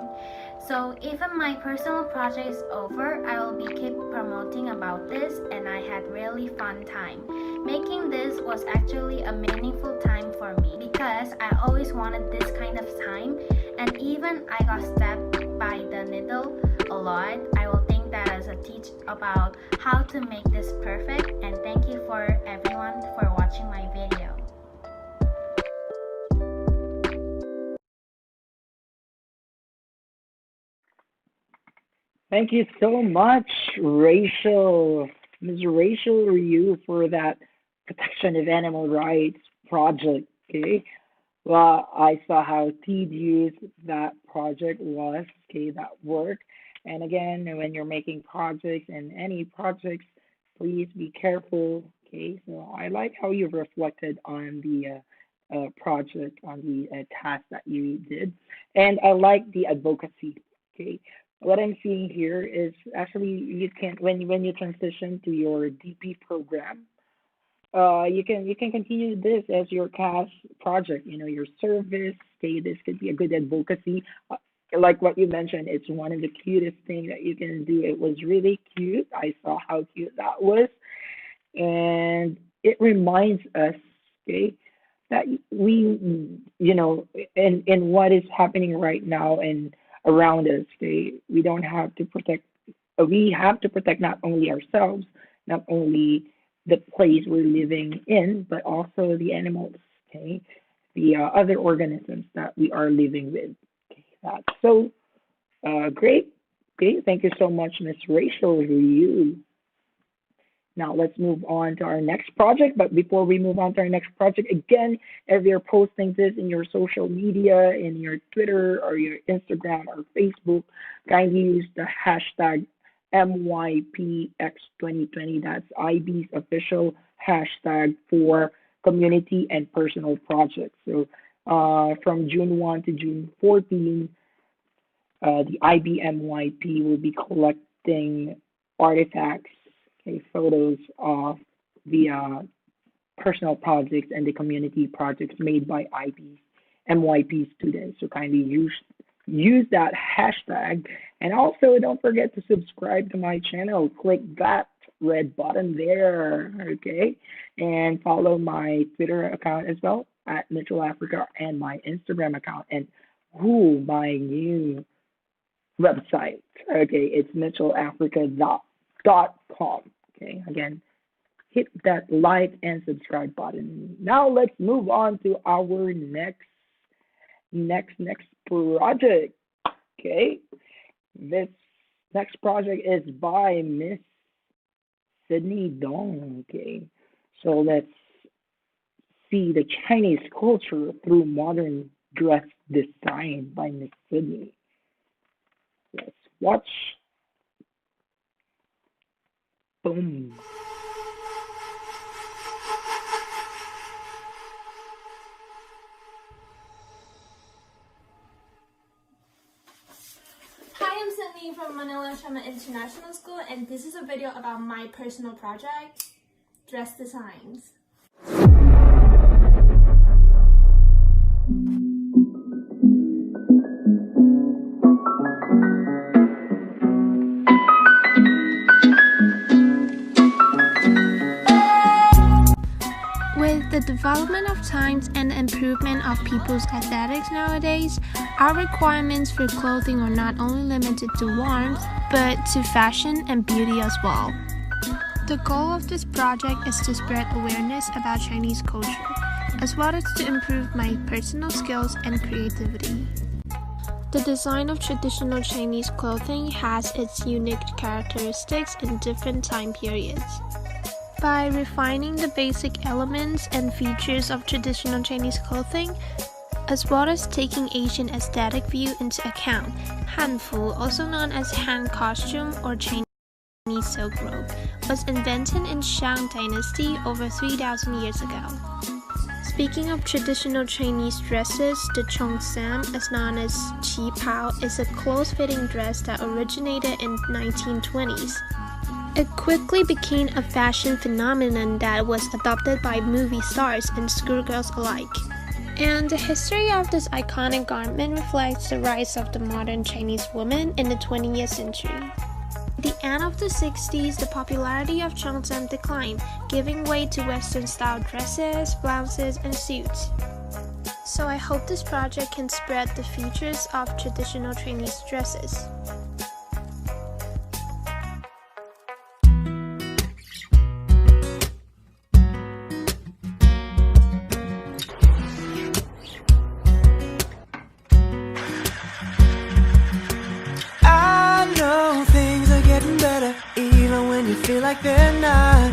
So even my personal project is over, I will be keep promoting about this and I had really fun time. Making this was actually a meaningful time for me because I always wanted this kind of time and even I got stabbed by the needle a lot. I will think that as a teach about how to make this perfect and thank you for everyone for watching my video. Thank you so much, Rachel, Ms. Rachel Ryu, for that protection of animal rights project. Okay, well, I saw how tedious that project was. Okay, that work. And again, when you're making projects and any projects, please be careful. Okay, so I like how you reflected on the project, on the task that you did, and I like the advocacy. Okay, what I'm seeing here is actually you can when you transition to your DP program, you can continue this as your CAS project. You know your service. Okay, this could be a good advocacy. Like what you mentioned, it's one of the cutest thing that you can do. It was really cute. I saw how cute that was, and it reminds us, okay, that we, in what is happening right now and around us, okay, we don't have to protect. We have to protect not only ourselves, not only the place we're living in, but also the animals, okay, the other organisms that we are living with. Okay, that's so great. Okay, thank you so much, Miss Rachel Ryu. Now let's move on to our next project. But before we move on to our next project, again, if you're posting this in your social media, in your Twitter or your Instagram or Facebook, kindly use the hashtag MYPX2020. That's IB's official hashtag for community and personal projects. So from June 1 to June 14, the IBMYP will be collecting artifacts, okay, photos of the personal projects and the community projects made by MYP students. So kindly use that hashtag, and also don't forget to subscribe to my channel. Click that red button there, okay, and follow my Twitter account as well at Mitchell Africa, and my Instagram account, and my new website. Okay, it's mitchellafrica.com. Okay, again, hit that like and subscribe button. Now let's move on to our next project. Okay, this next project is by Miss Sydney Dong. Okay, so let's see the Chinese culture through modern dress design by Miss Sydney. Let's watch. Boom. Hi, I'm Sydney from Manila Xiamen International School, and this is a video about my personal project, dress designs. With the development of times and the improvement of people's aesthetics nowadays, our requirements for clothing are not only limited to warmth, but to fashion and beauty as well. The goal of this project is to spread awareness about Chinese culture, as well as to improve my personal skills and creativity. The design of traditional Chinese clothing has its unique characteristics in different time periods. By refining the basic elements and features of traditional Chinese clothing, as well as taking Asian aesthetic view into account, Hanfu, also known as Han costume or Chinese silk robe, was invented in Shang Dynasty over 3,000 years ago. Speaking of traditional Chinese dresses, the Cheongsam, as known as Qi Pao, is a close-fitting dress that originated in 1920s. It quickly became a fashion phenomenon that was adopted by movie stars and schoolgirls alike. And the history of this iconic garment reflects the rise of the modern Chinese woman in the 20th century. At the end of the 60s, the popularity of Cheongsam declined, giving way to Western-style dresses, blouses, and suits. So I hope this project can spread the features of traditional Chinese dresses. Feel like they're not.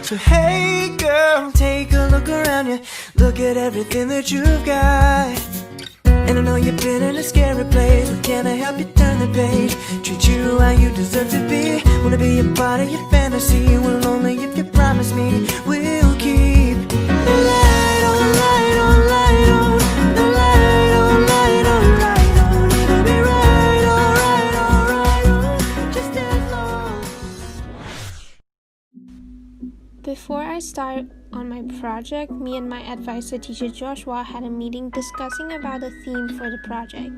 So hey girl, take a look around you. Look at everything that you've got. And I know you've been in a scary place, but can I help you turn the page? Treat you how you deserve to be. Wanna be a part of your fantasy. Well, only if you promise me we'll keep the light on, light on, light on. The light on, light on, light on. It'll be right, alright, alright, just as long. Before I start on my project, me and my advisor teacher Joshua had a meeting discussing about the theme for the project.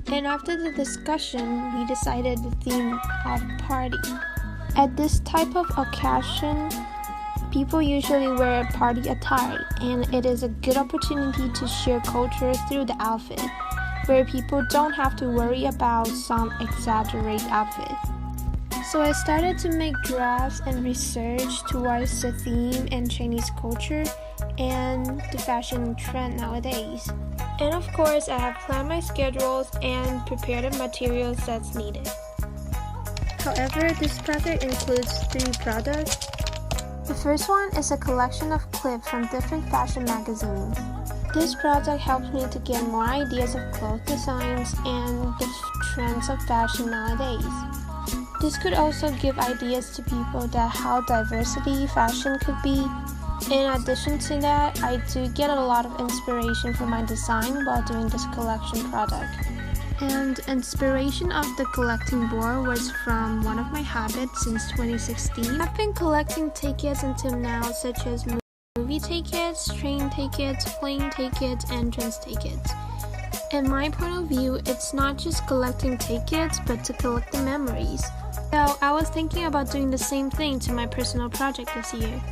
And after the discussion, we decided the theme of party. At this type of occasion, people usually wear party attire, and it is a good opportunity to share culture through the outfit, where people don't have to worry about some exaggerated outfit. So I started to make drafts and research towards the theme and Chinese culture and the fashion trend nowadays. And of course, I have planned my schedules and prepared the materials that's needed. However, this project includes 3 products. The first one is a collection of clips from different fashion magazines. This project helps me to get more ideas of clothes designs and the trends of fashion nowadays. This could also give ideas to people that how diversity fashion could be. In addition to that, I do get a lot of inspiration for my design while doing this collection product. And inspiration of the collecting board was from one of my habits since 2016. I've been collecting tickets until now, such as movie tickets, train tickets, plane tickets, entrance tickets. In my point of view, it's not just collecting tickets, but to collect the memories. So I was thinking about doing the same thing to my personal project this year.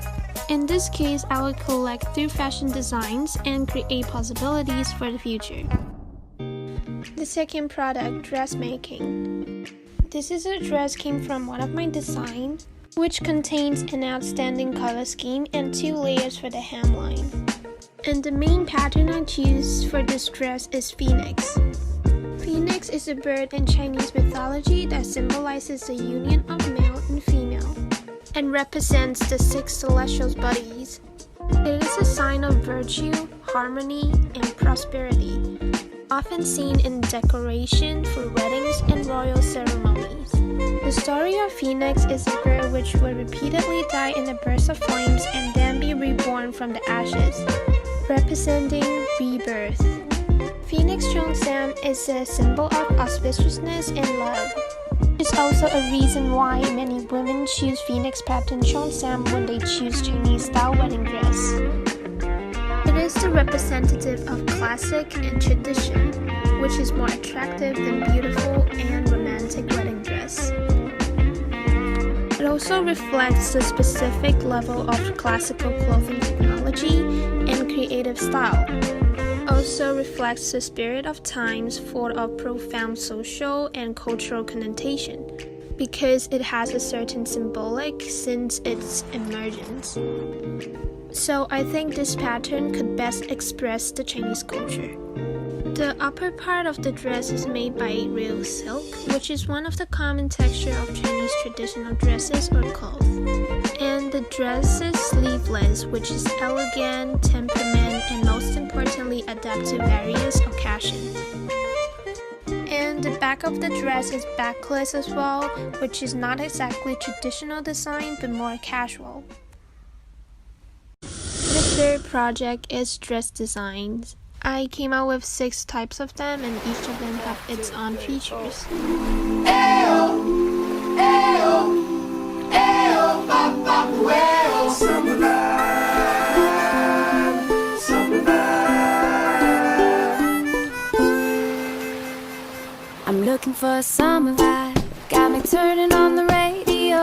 In this case, I would collect through fashion designs and create possibilities for the future. The second product, dressmaking. This is a dress came from one of my designs, which contains an outstanding color scheme and 2 layers for the hemline. And the main pattern I choose for this dress is phoenix. Phoenix is a bird in Chinese mythology that symbolizes the union of male and female and represents the 6 celestial bodies. It is a sign of virtue, harmony, and prosperity, often seen in decoration for weddings and royal ceremonies. The story of Phoenix is a bird which will repeatedly die in a burst of flames and then be reborn from the ashes, representing rebirth. Phoenix Cheongsam is a symbol of auspiciousness and love. It's also a reason why many women choose Phoenix pattern Cheongsam when they choose Chinese style wedding dress. It is the representative of classic and tradition, which is more attractive than beautiful and romantic wedding dress. It also reflects the specific level of classical clothing technology and creative style. Also reflects the spirit of times full of profound social and cultural connotation, because it has a certain symbolic since its emergence. So I think this pattern could best express the Chinese culture. The upper part of the dress is made by real silk, which is one of the common texture of Chinese traditional dresses or cloth. And the dress is sleeveless, which is elegant, temperament, and most importantly adapt to various occasions. And the back of the dress is backless as well, which is not exactly traditional design but more casual. The third project is dress designs. I came out with 6 types of them and each of them have its own features. I'm looking for a summer vibe, got me turning on the radio.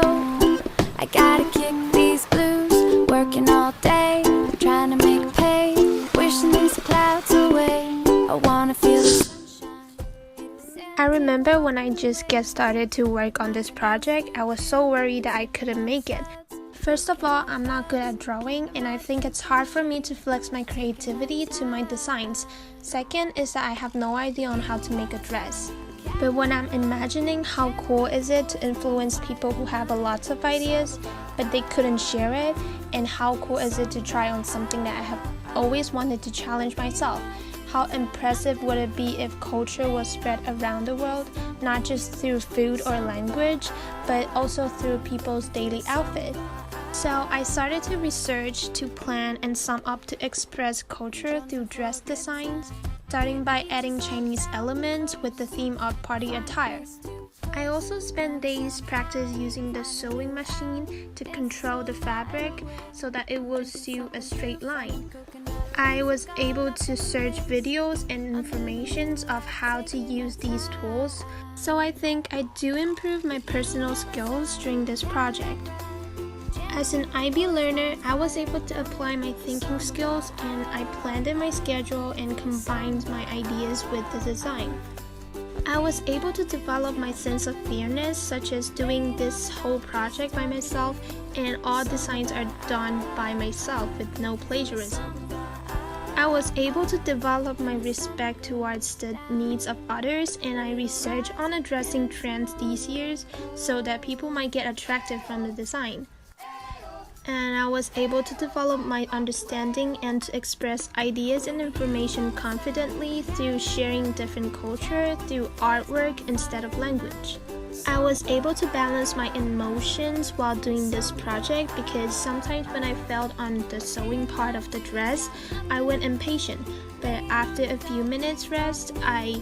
I gotta kick these blues, working all day, trying to make pay, wishing these clouds away. I wanna feel the sunshine. I remember when I just get started to work on this project, I was so worried that I couldn't make it. First of all, I'm not good at drawing and I think it's hard for me to flex my creativity to my designs. Second is that I have no idea on how to make a dress. But when I'm imagining how cool is it to influence people who have a lot of ideas, but they couldn't share it, and how cool is it to try on something that I have always wanted to challenge myself. How impressive would it be if culture was spread around the world, not just through food or language, but also through people's daily outfit. So I started to research, to plan, and sum up to express culture through dress designs, starting by adding Chinese elements with the theme of party attire. I also spent days practice using the sewing machine to control the fabric so that it will sew a straight line. I was able to search videos and information of how to use these tools, so I think I do improve my personal skills during this project. As an IB learner, I was able to apply my thinking skills and I planned in my schedule and combined my ideas with the design. I was able to develop my sense of fairness, such as doing this whole project by myself, and all designs are done by myself with no plagiarism. I was able to develop my respect towards the needs of others, and I researched on addressing trends these years so that people might get attracted from the design. And I was able to develop my understanding and to express ideas and information confidently through sharing different culture through artwork instead of language. I was able to balance my emotions while doing this project because sometimes when I felt on the sewing part of the dress, I went impatient, but after a few minutes rest, I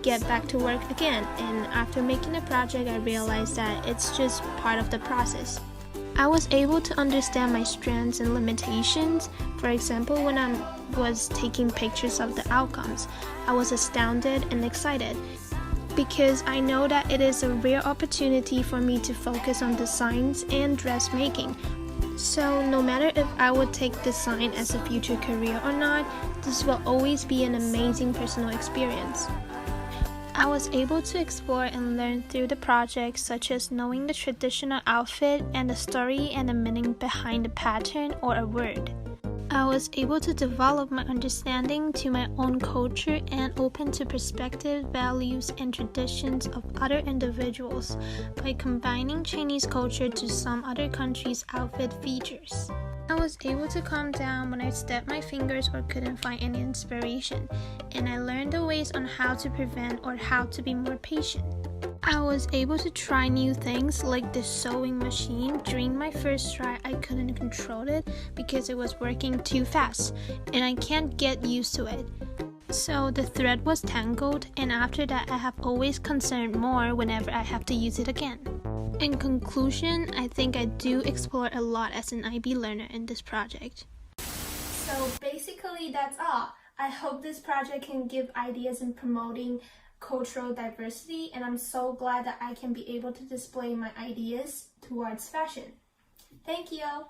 get back to work again. And after making the project, I realized that it's just part of the process. I was able to understand my strengths and limitations. For example, when I was taking pictures of the outcomes, I was astounded and excited because I know that it is a rare opportunity for me to focus on designs and dressmaking. So no matter if I would take design as a future career or not, this will always be an amazing personal experience. I was able to explore and learn through the project, such as knowing the traditional outfit and the story and the meaning behind a pattern or a word. I was able to develop my understanding to my own culture and open to perspective, values, and traditions of other individuals by combining Chinese culture to some other countries' outfit features. I was able to calm down when I stepped my fingers or couldn't find any inspiration, and I learned the ways on how to prevent or how to be more patient. I was able to try new things like the sewing machine. During my first try, I couldn't control it because it was working too fast, and I can't get used to it. So the thread was tangled, and after that I have always concerned more whenever I have to use it again. In conclusion, I think I do explore a lot as an IB learner in this project. So basically that's all. I hope this project can give ideas in promoting cultural diversity, and I'm so glad that I can be able to display my ideas towards fashion. Thank you.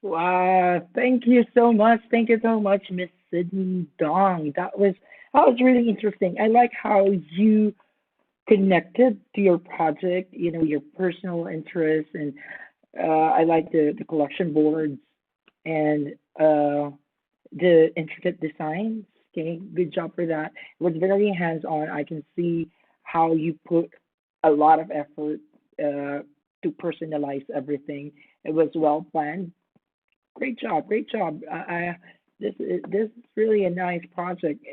Wow, thank you so much. Thank you so much, Miss Sydney Dong. That was really interesting. I like how you connected to your project, your personal interests, and I like the collection boards and the intricate designs. Okay, good job for that. It was very hands-on. I can see how you put a lot of effort to personalize everything. It was well planned. Great job, great job. This is really a nice project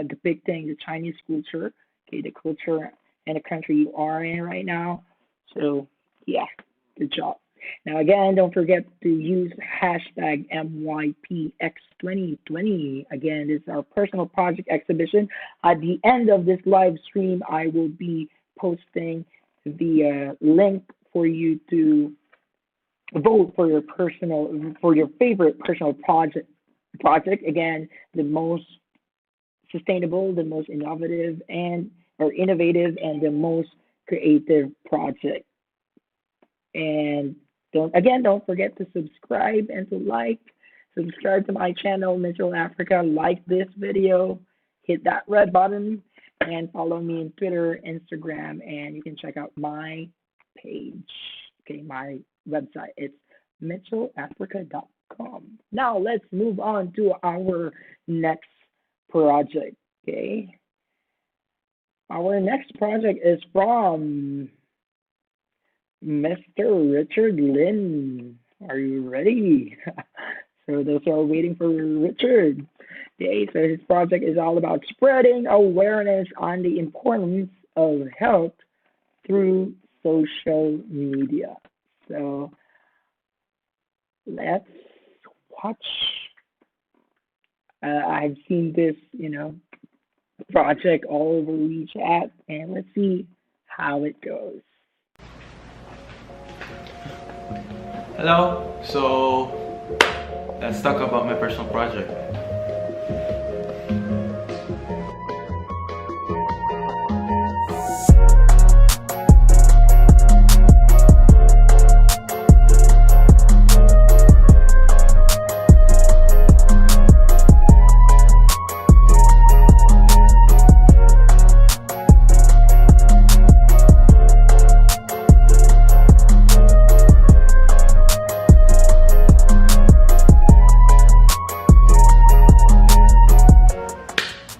depicting the Chinese culture, okay, the culture and the country you are in right now. So yeah, good job. Now again, don't forget to use hashtag MYPX2020. Again, this is our personal project exhibition. At the end of this live stream, I will be posting the link for you to vote for your favorite personal project. Again, the most sustainable, the most innovative and the most creative project. And don't forget to subscribe and to subscribe to my channel, Mitchell Africa. Like this video, hit that red button, and follow me on Twitter, Instagram, and you can check out my page. Okay, my website. It's mitchellafrica.com. Now let's move on to our next project. Okay. Our next project is from Mr. Richard Lin. Are you ready? So those who are waiting for Richard. Okay, so his project is all about spreading awareness on the importance of health through social media. So let's watch. I've seen this, project all over WeChat, and let's see how it goes. Hello, so let's talk about my personal project.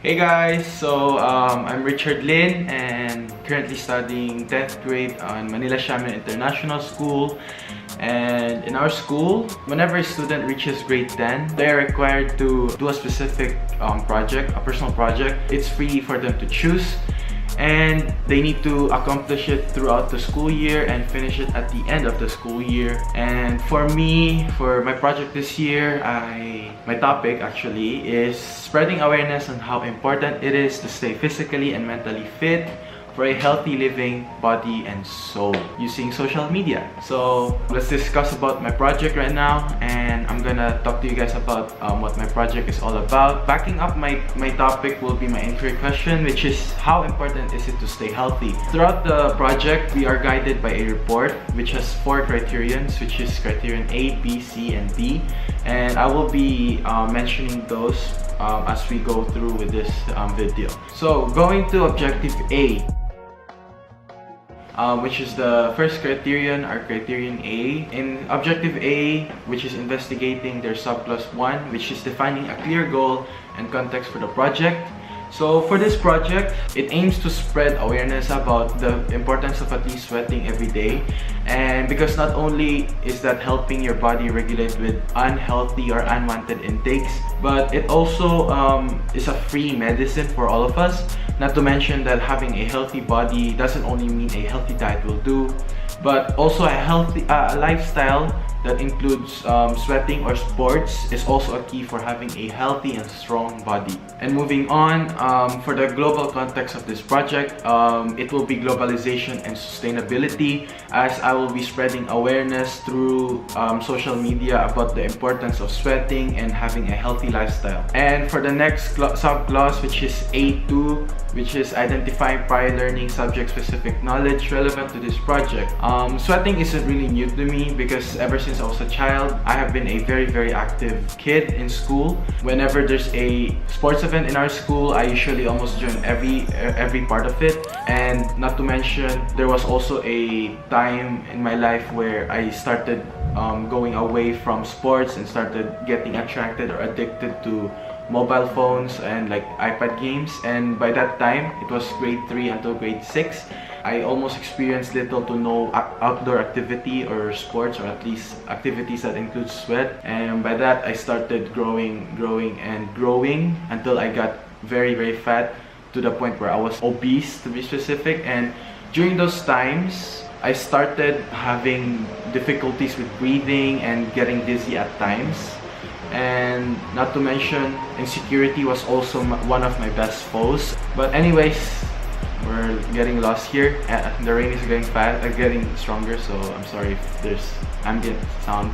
Hey guys, so I'm Richard Lin and currently studying 10th grade on Manila Xiamen International School. And in our school, whenever a student reaches grade 10, they're required to do a specific project, a personal project. It's free for them to choose, and they need to accomplish it throughout the school year and finish it at the end of the school year. And for me, for my project this year, my topic actually is spreading awareness on how important it is to stay physically and mentally fit for a healthy living body and soul using social media. So let's discuss about my project right now, and I'm gonna talk to you guys about what my project is all about. Backing up my topic will be my entry question, which is how important is it to stay healthy? Throughout the project, we are guided by a report which has 4 criterions, which is criterion A, B, C, and D, and I will be mentioning those as we go through with this video. So going to objective A, which is the first criterion, or criterion A. In objective A, which is investigating their subclause 1, which is defining a clear goal and context for the project. So for this project, it aims to spread awareness about the importance of at least sweating every day, and because not only is that helping your body regulate with unhealthy or unwanted intakes, but it also is a free medicine for all of us. Not to mention that having a healthy body doesn't only mean a healthy diet will do, but also a healthy lifestyle that includes sweating or sports is also a key for having a healthy and strong body. And moving on, for the global context of this project, it will be globalization and sustainability, as I will be spreading awareness through social media about the importance of sweating and having a healthy lifestyle. And for the next subclause, which is A2, which is identifying prior learning subject-specific knowledge relevant to this project. Sweating isn't really new to me because ever since I was a child, I have been a very active kid in school. Whenever there's a sports event in our school, I usually almost join every part of it. And not to mention, there was also a time in my life where I started going away from sports and started getting attracted or addicted to mobile phones and like iPad games, and by that time, it was grade 3 until grade 6, I almost experienced little to no outdoor activity or sports, or at least activities that include sweat. And by that, I started growing until I got very fat, to the point where I was obese, to be specific. And during those times, I started having difficulties with breathing and getting dizzy at times. And not to mention, insecurity was also one of my best foes. But anyways, we're getting lost here. The rain is getting stronger, so I'm sorry if there's ambient sound.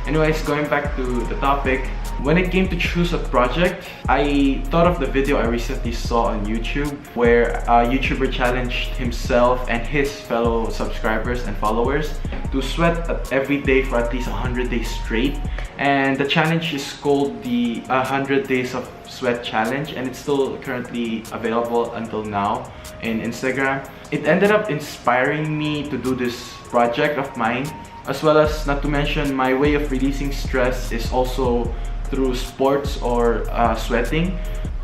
Anyways, going back to the topic, when it came to choose a project, I thought of the video I recently saw on YouTube, where a YouTuber challenged himself and his fellow subscribers and followers to sweat every day for at least 100 days straight. And the challenge is called the 100 Days of Sweat Challenge, and it's still currently available until now in Instagram. It ended up inspiring me to do this project of mine, as well as, not to mention, my way of releasing stress is also through sports or sweating.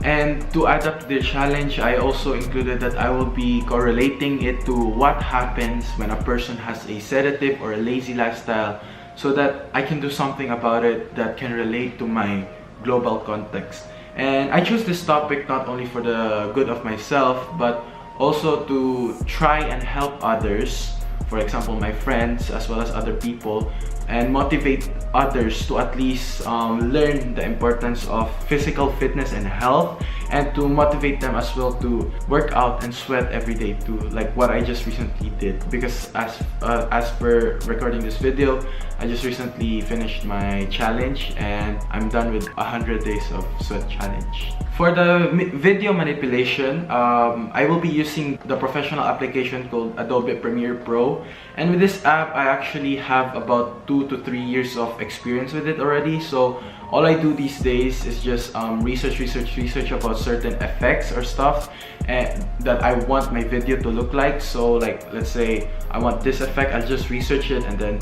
And to add up the challenge, I also included that I will be correlating it to what happens when a person has a sedative or a lazy lifestyle, so that I can do something about it that can relate to my global context. And I chose this topic not only for the good of myself, but also to try and help others, for example my friends as well as other people, and motivate others to at least learn the importance of physical fitness and health, and to motivate them as well to work out and sweat every day too, like what I just recently did. Because as per recording this video, I just recently finished my challenge and I'm done with 100 days of sweat challenge. For the video manipulation, I will be using the professional application called Adobe Premiere Pro. And with this app, I actually have about 2 to 3 years of experience with it already. So all I do these days is just research about certain effects or stuff that I want my video to look like. So like, let's say I want this effect, I'll just research it and then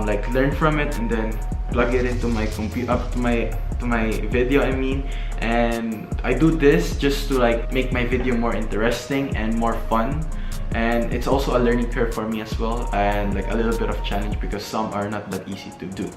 like learn from it and then plug it into my computer, to my video I mean. And I do this just to like make my video more interesting and more fun, and it's also a learning curve for me as well, and like a little bit of challenge because some are not that easy to do.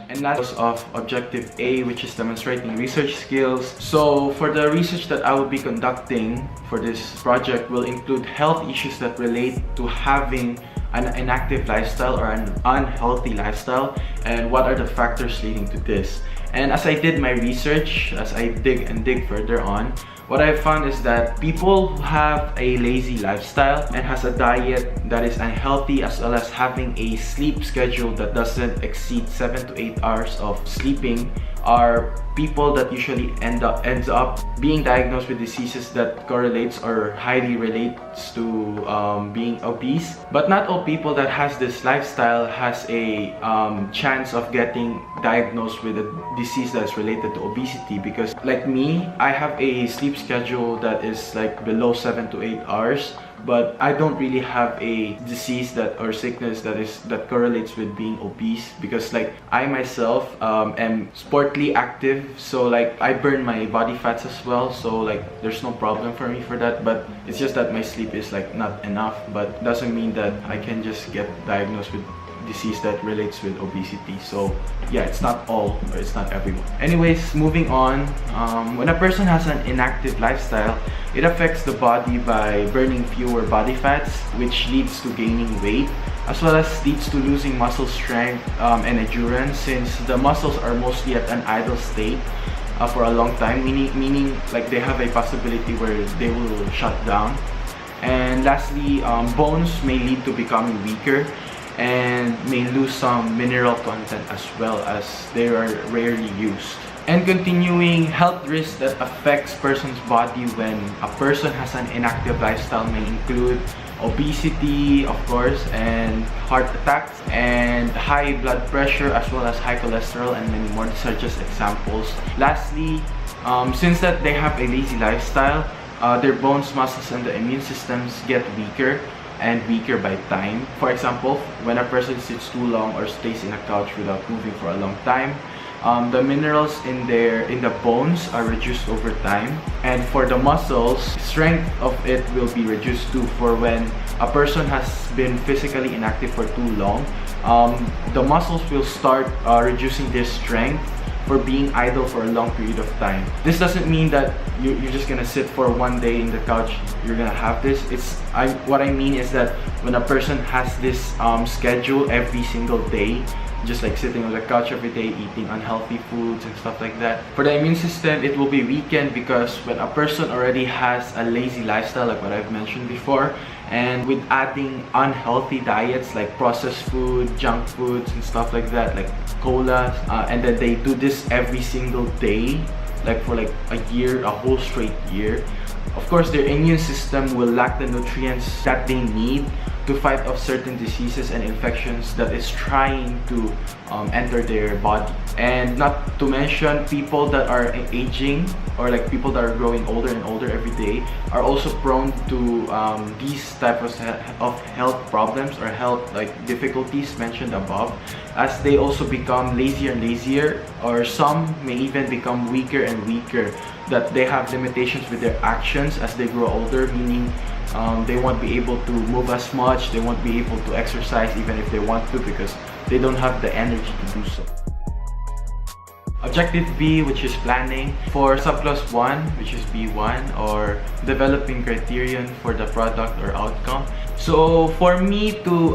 And last of objective A, which is demonstrating research skills. So for the research that I will be conducting for this project will include health issues that relate to having an inactive lifestyle or an unhealthy lifestyle, and what are the factors leading to this. And as I did my research, as I dig further on, what I found is that people who have a lazy lifestyle and has a diet that is unhealthy, as well as having a sleep schedule that doesn't exceed 7 to 8 hours of sleeping, are people that usually ends up being diagnosed with diseases that correlates or highly relates to being obese. But not all people that has this lifestyle has a chance of getting diagnosed with a disease that's related to obesity, because like me, I have a sleep schedule that is like below 7 to 8 hours, but I don't really have a disease that or sickness that correlates with being obese, because like I myself am sportly active, so like I burn my body fats as well, so like there's no problem for me for that. But it's just that my sleep is like not enough, but doesn't mean that I can just get diagnosed with disease that relates with obesity. So yeah, it's not all, or it's not everyone. Anyways, moving on, when a person has an inactive lifestyle, it affects the body by burning fewer body fats, which leads to gaining weight, as well as leads to losing muscle strength and endurance, since the muscles are mostly at an idle state for a long time, meaning like they have a possibility where they will shut down. And lastly, bones may lead to becoming weaker and may lose some mineral content, as well as they are rarely used. And continuing, health risks that affects person's body when a person has an inactive lifestyle may include obesity, of course, and heart attacks, and high blood pressure, as well as high cholesterol, and many more. These are just examples. Lastly, since that they have a lazy lifestyle, their bones, muscles, and the immune systems get weaker and weaker by time. For example, when a person sits too long or stays in a couch without moving for a long time, the minerals in the bones are reduced over time. And for the muscles, strength of it will be reduced too. For when a person has been physically inactive for too long, the muscles will start reducing their strength for being idle for a long period of time. This doesn't mean that you're just gonna sit for one day in the couch, you're gonna have this. What I mean is that when a person has this schedule every single day, just like sitting on the couch every day, eating unhealthy foods and stuff like that, for the immune system it will be weakened, because when a person already has a lazy lifestyle, like what I've mentioned before, and with adding unhealthy diets like processed food, junk foods, and stuff like that, like cola, and then they do this every single day, like for like a year, a whole straight year, of course their immune system will lack the nutrients that they need to fight off certain diseases and infections that is trying to enter their body. And not to mention, people that are aging, or like people that are growing older and older every day, are also prone to these types of health problems or health like difficulties mentioned above, as they also become lazier and lazier, or some may even become weaker and weaker, that they have limitations with their actions as they grow older, meaning they won't be able to move as much, they won't be able to exercise even if they want to, because they don't have the energy to do so. Objective B, which is planning. For subclass 1, which is B1, or developing criterion for the product or outcome. So for me to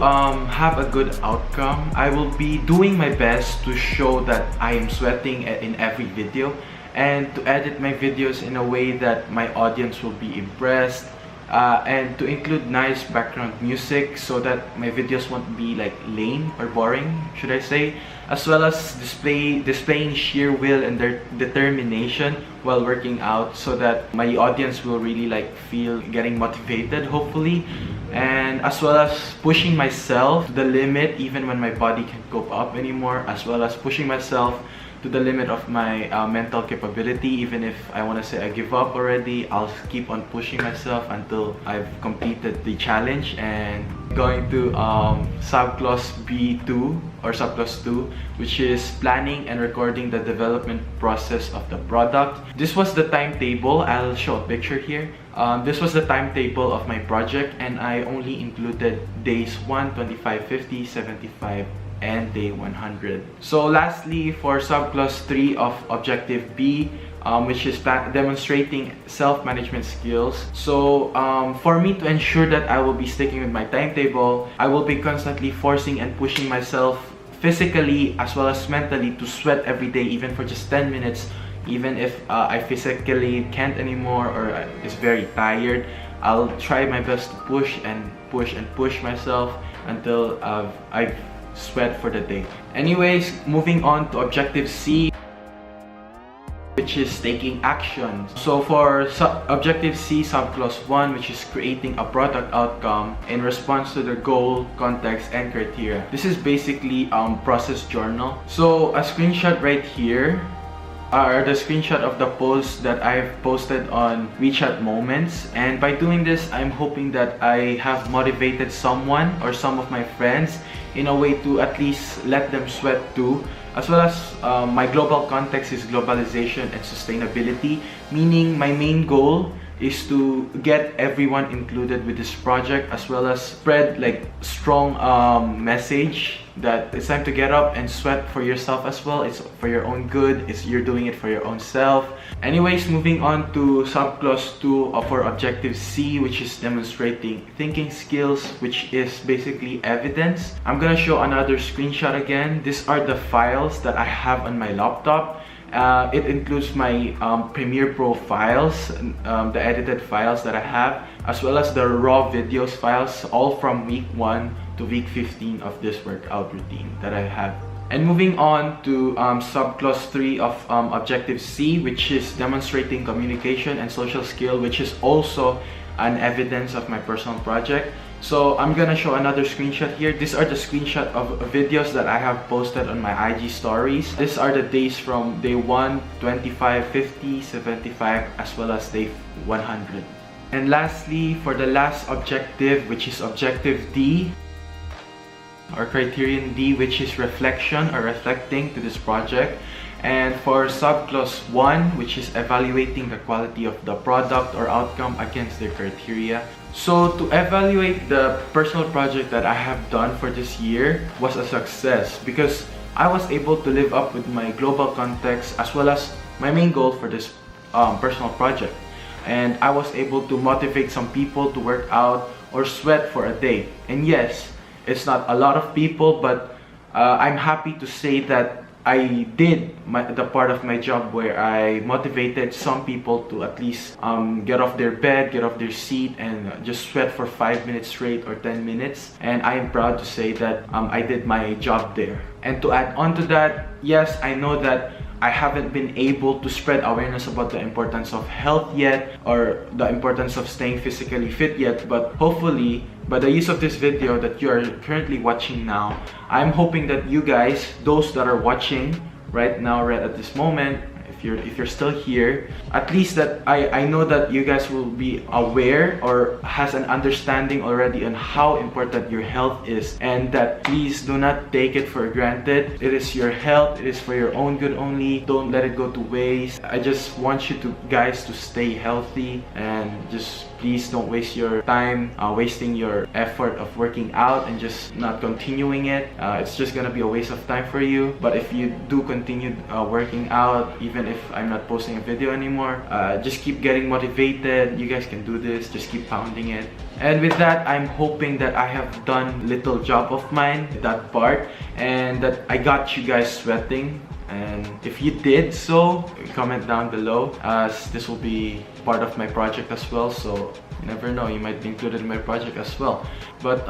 have a good outcome, I will be doing my best to show that I am sweating in every video, and to edit my videos in a way that my audience will be impressed, and to include nice background music so that my videos won't be like lame or boring, should I say, as well as displaying sheer will and their determination while working out, so that my audience will really like feel getting motivated, hopefully, and as well as pushing myself to the limit even when my body can't cope up anymore, as well as pushing myself to the limit of my mental capability. Even if I want to say I give up already, I'll keep on pushing myself until I've completed the challenge. And going to subclass B2 or subclass 2, which is planning and recording the development process of the product. This was the timetable. I'll show a picture here. This was the timetable of my project, and I only included days 1, 25, 50, 75, and day 100. So lastly, for subclause 3 of objective B, which is demonstrating self-management skills. So for me to ensure that I will be sticking with my timetable, I will be constantly forcing and pushing myself physically as well as mentally to sweat every day, even for just 10 minutes. Even if I physically can't anymore or is very tired, I'll try my best to push and push myself until I've sweat for the day. Anyways, moving on to objective C, which is taking action. So for objective C, subclause 1, which is creating a product outcome in response to the goal, context, and criteria. This is basically process journal. So a screenshot right here are the screenshot of the post that I've posted on WeChat Moments, and by doing this, I'm hoping that I have motivated someone or some of my friends in a way to at least let them sweat too. As well as my global context is globalization and sustainability, meaning my main goal is to get everyone included with this project, as well as spread like strong message that it's time to get up and sweat for yourself as well. It's for your own good, you're doing it for your own self. Anyways, moving on to subclause 2 for objective C, which is demonstrating thinking skills, which is basically evidence. I'm gonna show another screenshot again. These are the files that I have on my laptop. It includes my Premiere Pro files, the edited files that I have, as well as the raw videos files, all from week 1 to week 15 of this workout routine that I have. And moving on to subclause 3 of objective C, which is demonstrating communication and social skill, which is also an evidence of my personal project. So I'm gonna show another screenshot here. These are the screenshot of videos that I have posted on my IG stories. These are the days from day 1, 25, 50, 75, as well as day 100. And lastly, for the last objective, which is objective D, or criterion D, which is reflection or reflecting to this project. And for subclause 1, which is evaluating the quality of the product or outcome against the criteria. So to evaluate the personal project that I have done for this year was a success because I was able to live up with my global context as well as my main goal for this personal project. And I was able to motivate some people to work out or sweat for a day. And yes, it's not a lot of people, but I'm happy to say that I did the part of my job where I motivated some people to at least get off their bed, get off their seat, and just sweat for 5 minutes straight or 10 minutes. And I am proud to say that I did my job there. And to add on to that, yes, I know that I haven't been able to spread awareness about the importance of health yet, or the importance of staying physically fit yet, but hopefully by the use of this video that you are currently watching now, I'm hoping that you guys, those that are watching right now, right at this moment, if you're still here, at least that I know that you guys will be aware or has an understanding already on how important your health is, and that please do not take it for granted. It is your health, it is for your own good only. Don't let it go to waste. I just want you guys to stay healthy, and just please don't waste your time wasting your effort of working out and just not continuing it. It's just gonna be a waste of time for you. But if you do continue working out, even if I'm not posting a video anymore, just keep getting motivated. You guys can do this. Just keep pounding it. And with that, I'm hoping that I have done little job of mine, that part, and that I got you guys sweating. And if you did so, comment down below, as this will be part of my project as well. So you never know, you might be included in my project as well. But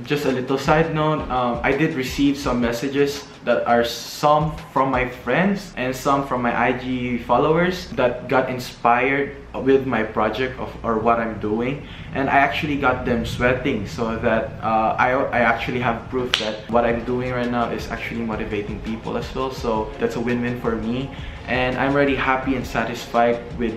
just a little side note, I did receive some messages that are some from my friends and some from my IG followers that got inspired with my project or what I'm doing, and I actually got them sweating, so that I actually have proof that what I'm doing right now is actually motivating people as well. So that's a win-win for me, and I'm really happy and satisfied with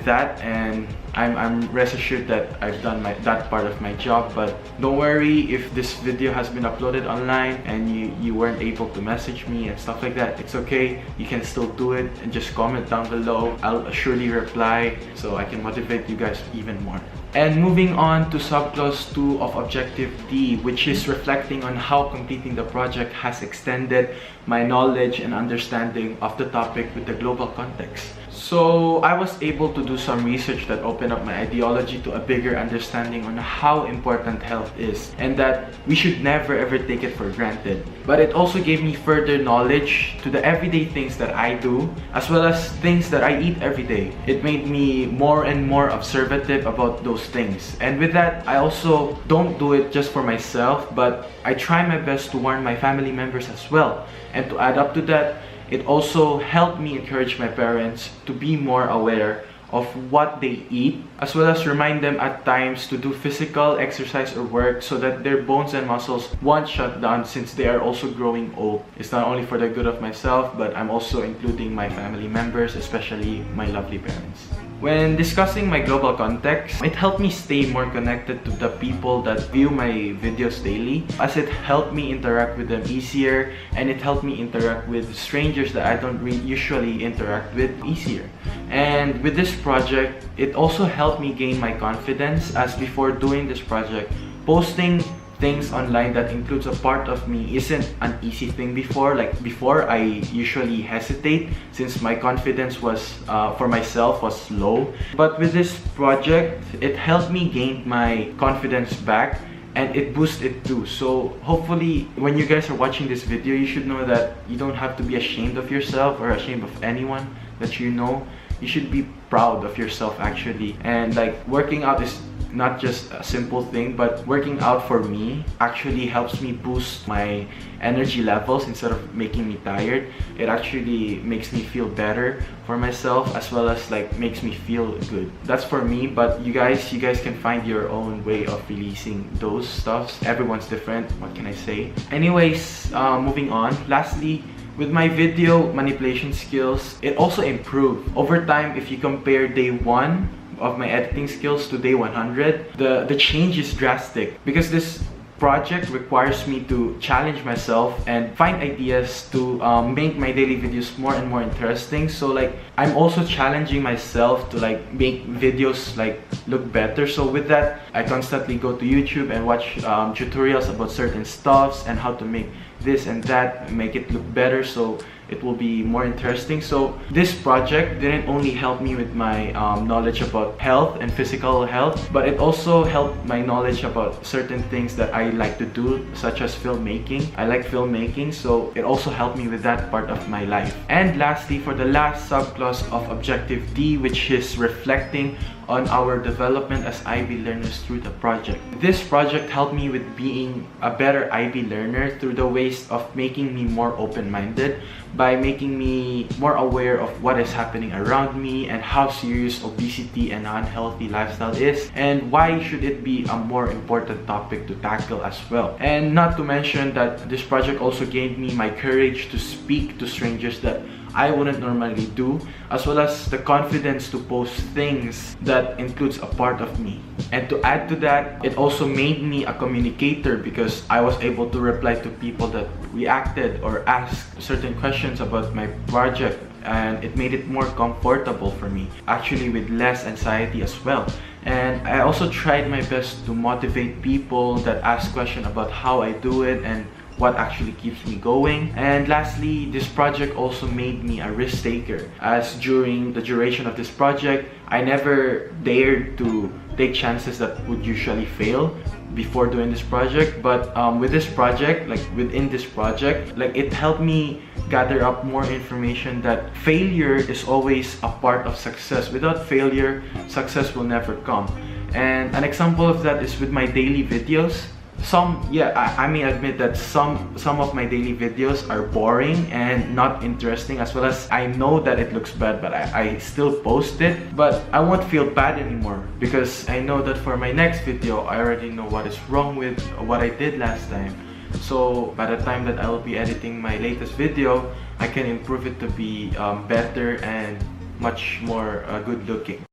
that, and I'm rest assured that I've done that part of my job. But don't worry if this video has been uploaded online and you weren't able to message me and stuff like that. It's okay, you can still do it and just comment down below. I'll surely reply so I can motivate you guys even more. And moving on to subclause 2 of Objective D, which is reflecting on how completing the project has extended my knowledge and understanding of the topic with the global context. So I was able to do some research that opened up my ideology to a bigger understanding on how important health is, and that we should never ever take it for granted. But it also gave me further knowledge to the everyday things that I do, as well as things that I eat every day. It made me more and more observative about those things. And with that, I also don't do it just for myself, but I try my best to warn my family members as well. And to add up to that, it also helped me encourage my parents to be more aware of what they eat, as well as remind them at times to do physical exercise or work so that their bones and muscles won't shut down, since they are also growing old. It's not only for the good of myself, but I'm also including my family members, especially my lovely parents. When discussing my global context, it helped me stay more connected to the people that view my videos daily, as it helped me interact with them easier, and it helped me interact with strangers that I don't usually interact with easier. And with this project, it also helped me gain my confidence, as before doing this project, posting things online that includes a part of me isn't an easy thing before. Like before, I usually hesitate since my confidence was for myself was low. But with this project, it helped me gain my confidence back, and it boosted it too. So hopefully when you guys are watching this video, you should know that you don't have to be ashamed of yourself or ashamed of anyone that you know. You should be proud of yourself actually. And like, working out is not just a simple thing, but working out for me actually helps me boost my energy levels instead of making me tired. It actually makes me feel better for myself, as well as like makes me feel good. That's for me, but you guys can find your own way of releasing those stuffs. Everyone's different, what can I say? Anyways, moving on. Lastly, with my video manipulation skills, it also improved over time. If you compare day 1 of my editing skills to day 100, the change is drastic, because this project requires me to challenge myself and find ideas to make my daily videos more and more interesting. So like, I'm also challenging myself to like make videos like look better. So with that, I constantly go to YouTube and watch tutorials about certain stuffs and how to make this and that, make it look better so it will be more interesting. So this project didn't only help me with my knowledge about health and physical health, but it also helped my knowledge about certain things that I like to do, such as filmmaking. I like filmmaking, so it also helped me with that part of my life. And lastly, for the last subclause of Objective D, which is reflecting on our development as IB learners through the project. This project helped me with being a better IB learner through the ways of making me more open-minded, by making me more aware of what is happening around me and how serious obesity and unhealthy lifestyle is, and why should it be a more important topic to tackle as well. And not to mention that this project also gave me my courage to speak to strangers that I wouldn't normally do, as well as the confidence to post things that includes a part of me. And to add to that, it also made me a communicator, because I was able to reply to people that reacted or asked certain questions about my project, and it made it more comfortable for me, actually with less anxiety as well. And I also tried my best to motivate people that ask questions about how I do it and what actually keeps me going. And lastly, this project also made me a risk taker, as during the duration of this project, I never dared to take chances that would usually fail before doing this project. But with this project, like within this project, like it helped me gather up more information that failure is always a part of success. Without failure, success will never come. And an example of that is with my daily videos. I may admit that some of my daily videos are boring and not interesting, as well as I know that it looks bad, but I still post it. But I won't feel bad anymore, because I know that for my next video, I already know what is wrong with what I did last time. So by the time that I will be editing my latest video, I can improve it to be better and much more good looking.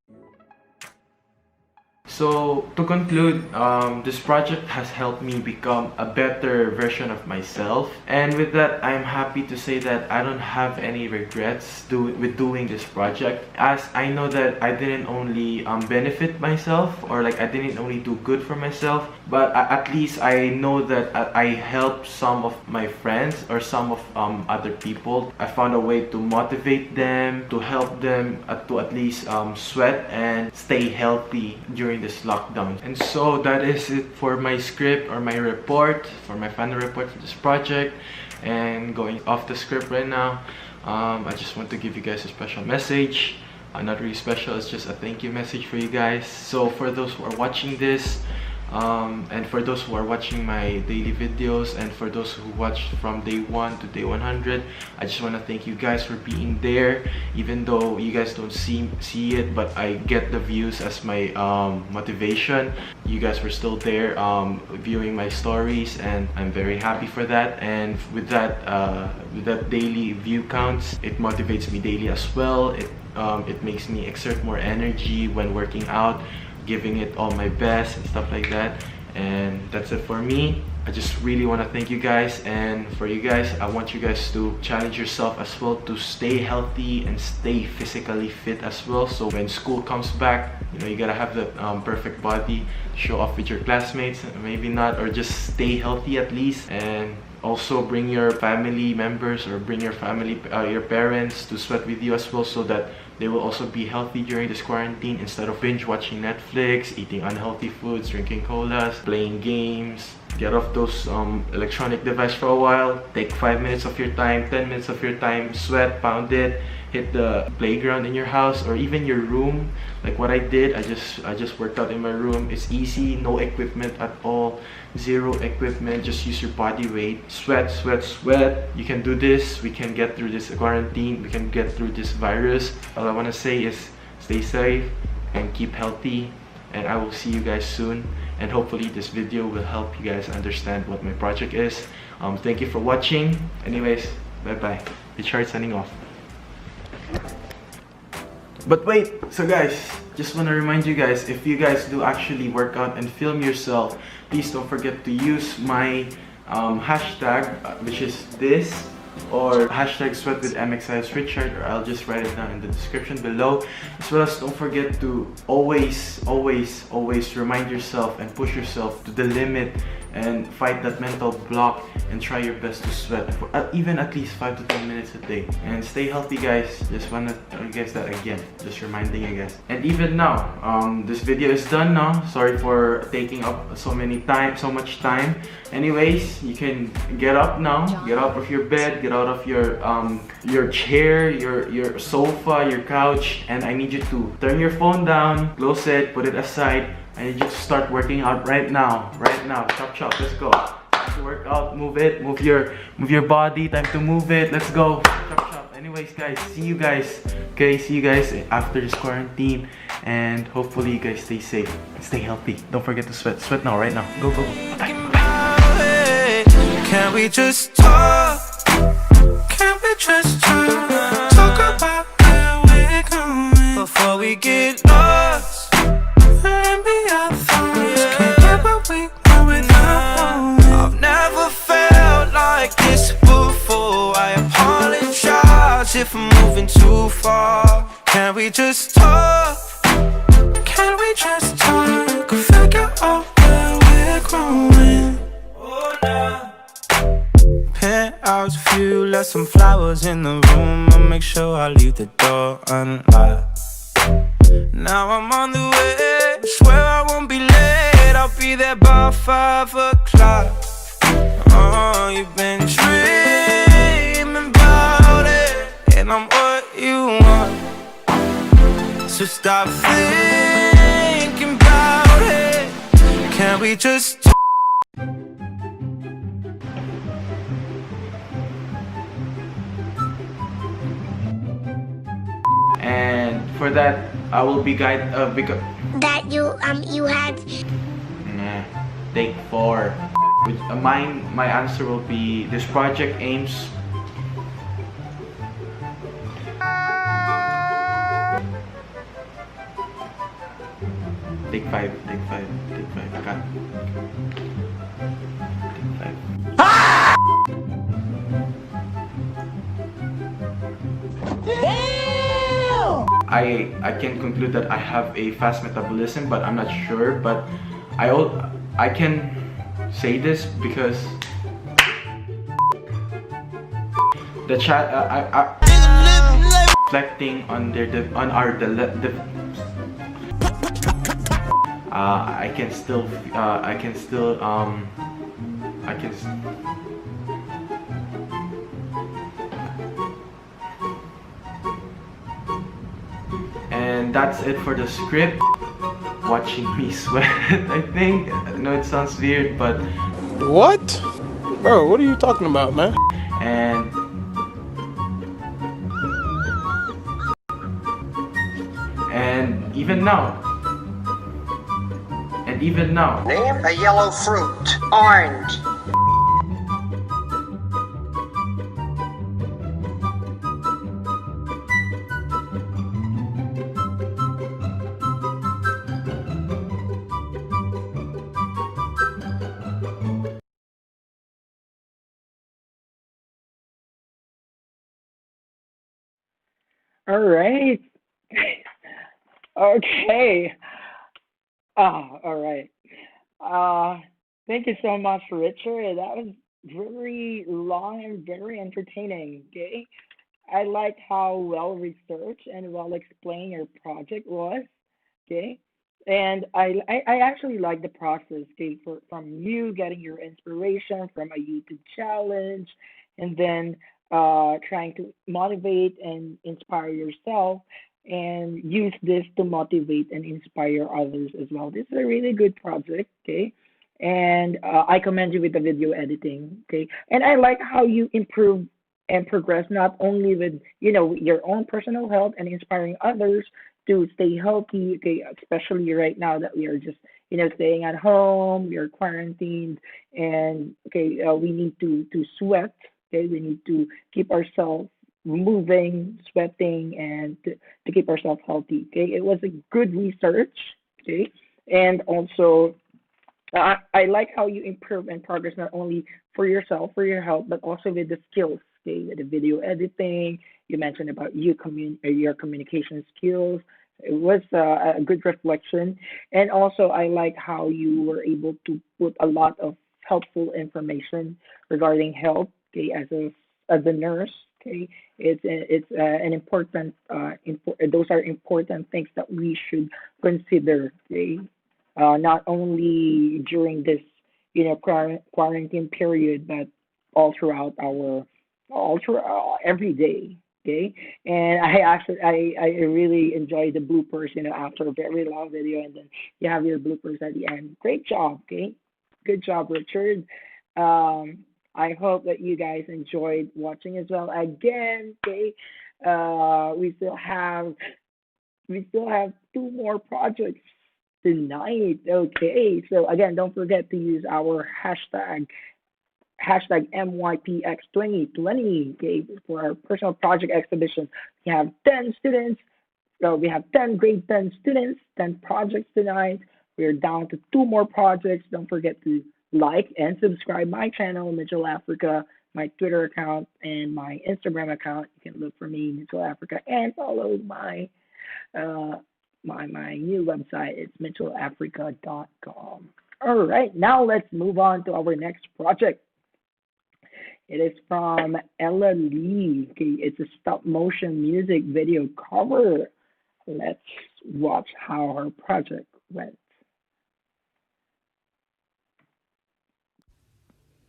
So to conclude, this project has helped me become a better version of myself, and with that I'm happy to say that I don't have any regrets with doing this project, as I know that I didn't only benefit myself, or like I didn't only do good for myself, but at least I know that I helped some of my friends or some of other people. I found a way to motivate them, to help them to at least sweat and stay healthy during this lockdown. And so that is it for my script, or my report, for my final report for this project. And going off the script right now, I just want to give you guys a special message. Not really special, it's just a thank you message for you guys. So for those who are watching this, and for those who are watching my daily videos, and for those who watched from day 1 to day 100, I just want to thank you guys for being there, even though you guys don't see it, but I get the views as my motivation. You guys were still there viewing my stories, and I'm very happy for that. And with that daily view counts, it motivates me daily as well. It makes me exert more energy when working out, giving it all my best and stuff like that. And that's it for me. I just really want to thank you guys, and for you guys, I want you guys to challenge yourself as well to stay healthy and stay physically fit as well. So when school comes back, you know, you gotta have the perfect body to show off with your classmates, maybe not, or just stay healthy at least. And also bring your family members, or bring your your parents to sweat with you as well, so that they will also be healthy during this quarantine, instead of binge watching Netflix, eating unhealthy foods, drinking colas, playing games. Get off those electronic devices for a while. Take 5 minutes of your time, 10 minutes of your time, sweat, pound it, hit the playground in your house, or even your room. Like what I did, I just worked out in my room. It's easy, no equipment at all, zero equipment, just use your body weight. Sweat, sweat, sweat. You can do this. We can get through this quarantine. We can get through this virus. All I want to say is stay safe and keep healthy, and I will see you guys soon. And hopefully this video will help you guys understand what my project is. Thank you for watching. Anyways, bye bye. Richard signing off. But wait, so guys, just want to remind you guys, if you guys do actually work out and film yourself, please don't forget to use my hashtag, which is this, or hashtag sweat with MXIS Richard, or I'll just write it down in the description below. As well as don't forget to always remind yourself and push yourself to the limit, and fight that mental block, and try your best to sweat for even at least 5 to 10 minutes a day. And stay healthy, guys. Just want to tell you guys that again, just reminding you guys. And even now, this video is done now. Sorry for taking up so much time. Anyways, you can get up now, get out of your bed, get out of your chair, your sofa, your couch, and I need you to turn your phone down, close it, put it aside. I need you to start working out right now. Chop, let's go. Work out, move it, move your body. Time to move it. Let's go. Chop. Anyways, guys, see you guys. Okay, see you guys after this quarantine, and hopefully you guys stay safe and stay healthy. Don't forget to sweat. Sweat now, right now. Go. Bye. Can we just talk? Can we just talk about where we're going before we get lost? Let me our thoughts. Can't get what we want without one. I've never felt like this before. I apologize if I'm moving too far. Can we just talk? Can we just talk? Figure out where we're growing. Oh, nah. Penthouse view, left some flowers in the room. I'll make sure I leave the door unlocked. Now I'm on the way. Swear I won't be late. I'll be there by 5 o'clock. Oh, you've been dreaming about it, and I'm what you want. So stop thinking about it. Can we just And for that, I will be that you had. Take 4. My answer will be, this project aims Take five, cut. Take five. I can conclude that I have a fast metabolism, but I'm not sure. But I can say this because the chat reflecting on I can still and that's it for the script. Watching me sweat, I think. I know it sounds weird, but what? Bro, what are you talking about, man? And even now. Name a yellow fruit. Orange. All right. Okay. All right. Thank you so much, Richard. That was very long and very entertaining. Okay. I like how well researched and well explained your project was. Okay. And I actually like the process, okay, from you getting your inspiration from a YouTube challenge and then trying to motivate and inspire yourself and use this to motivate and inspire others as well. This is a really good project, okay? And I commend you with the video editing, okay? And I like how you improve and progress not only with your own personal health and inspiring others to stay healthy, okay, especially right now that we are just staying at home, we are quarantined, and okay, we need to sweat, okay, we need to keep ourselves moving, sweating, and to keep ourselves healthy, okay. It was a good research, okay. And also I like how you improve and progress not only for yourself, for your health, but also with the skills, okay, with the video editing. You mentioned about your communication skills. It was a good reflection. And also, I like how you were able to put a lot of helpful information regarding health, okay, as a nurse, okay. It's an important, those are important things that we should consider, okay, not only during this quarantine period, but all through every day. Okay, and I really enjoyed the bloopers. After a very long video, and then you have your bloopers at the end. Great job. Okay, good job, Richard. I hope that you guys enjoyed watching as well. Again, okay, we still have two more projects tonight. Okay, so again, don't forget to use our hashtag MYPX2020, okay, for our personal project exhibition. We have 10 students, so we have 10 grade 10 students, 10 projects tonight. We're down to two more projects. Don't forget to like and subscribe my channel, Mitchell Africa, my Twitter account, and my Instagram account. You can look for me, Mitchell Africa, and follow my my new website. It's mitchellafrica.com. All right, now let's move on to our next project. It is from Ella Lee. Okay, it's a stop motion music video cover. Let's watch how her project went.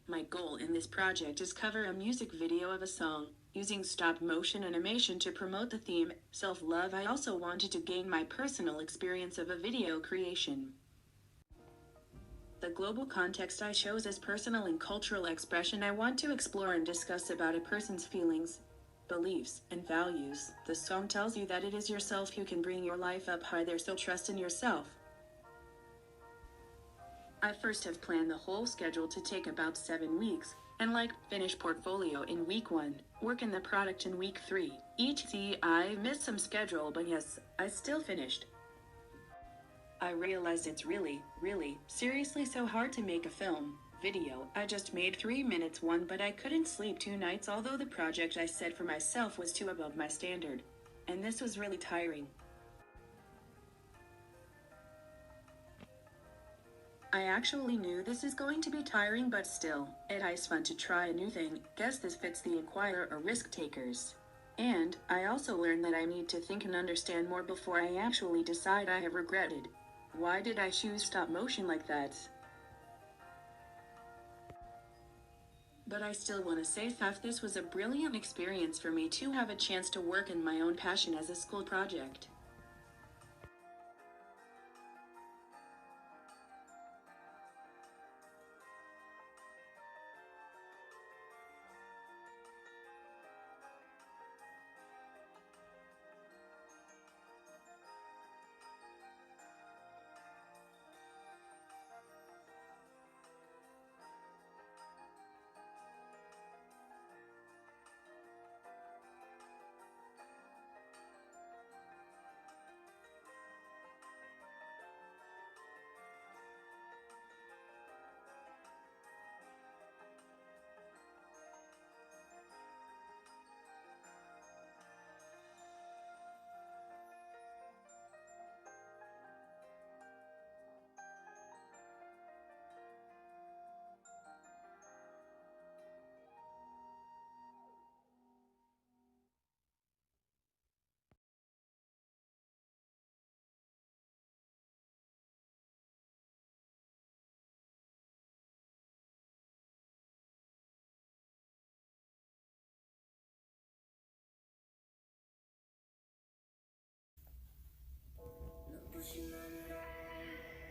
My goal in this project is cover a music video of a song, using stop motion animation to promote the theme, self-love. I also wanted to gain my personal experience of a video creation. The global context I chose as personal and cultural expression. I want to explore and discuss about a person's feelings, beliefs, and values. The song tells you that it is yourself who can bring your life up higher, so trust in yourself. I first have planned the whole schedule to take about 7 weeks, and finish portfolio in week 1, work in the product in week 3. I missed some schedule, but yes, I still finished. I realized it's really, really, seriously so hard to make a film video. I just made 3 minutes one, but I couldn't sleep 2 nights, although the project I set for myself was too above my standard. And this was really tiring. I actually knew this is going to be tiring, but still, it is fun to try a new thing. Guess this fits the inquirer or risk takers. And I also learned that I need to think and understand more before I actually decide. I have regretted. Why did I choose stop motion like that? But I still want to say that this was a brilliant experience for me to have a chance to work in my own passion as a school project.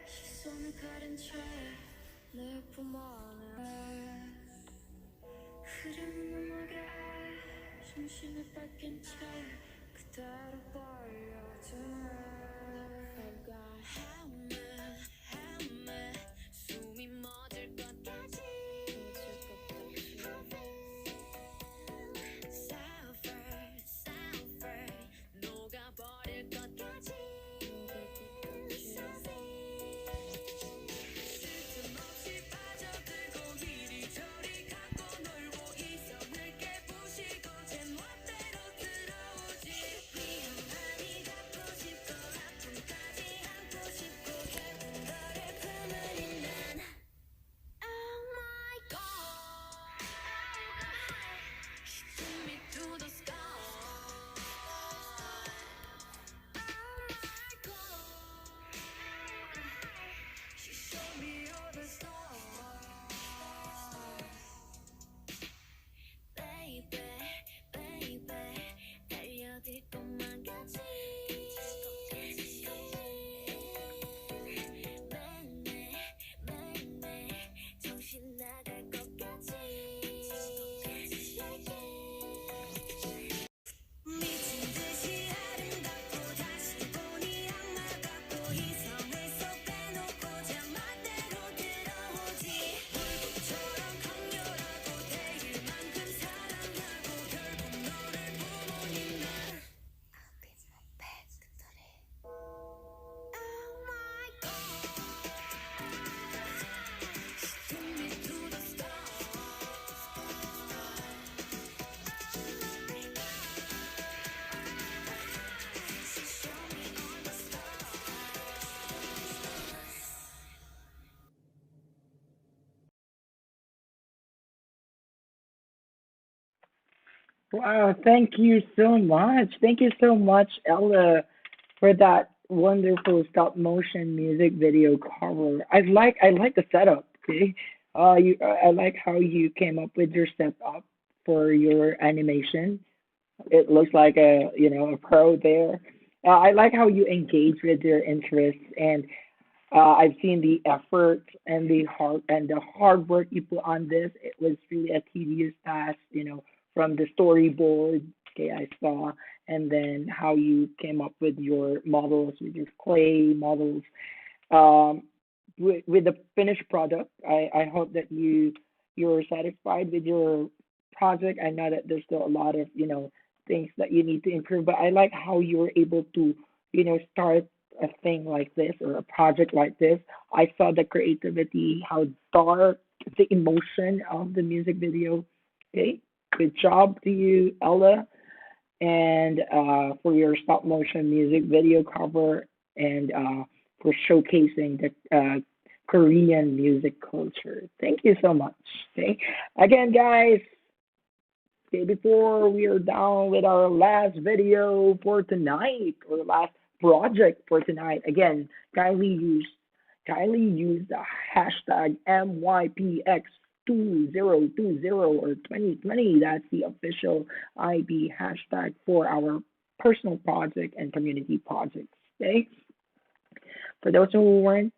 시선을 가린 채내 품 안에 흐름을 넘어가 중심을 뺏긴 채 그대로 벌려주네 헤매 숨이 멎을 것까지 Suffer 녹아버릴 것까지 Wow, thank you so much. Thank you so much, Ella, for that wonderful stop motion music video cover. I like the setup, okay? I like how you came up with your setup for your animation. It looks like a pro there. I like how you engage with your interests, and I've seen the effort and the hard work you put on this. It was really a tedious task, from the storyboard. Okay, I saw, and then how you came up with your models, with your clay models. Um, with the finished product, I hope that you're satisfied with your project. I know that there's still a lot of things that you need to improve, but I like how you were able to start a thing like this or a project like this, I saw the creativity, how dark the emotion of the music video. Okay, good job to you, Ella, and for your stop motion music video cover and for showcasing the Korean music culture. Thank you so much. Okay, again, guys. Okay, before we are done with our last video for tonight or last project for tonight, again, kindly use the hashtag MYPX2020 or 2020. That's the official IB hashtag for our personal project and community projects. Okay. For those who weren't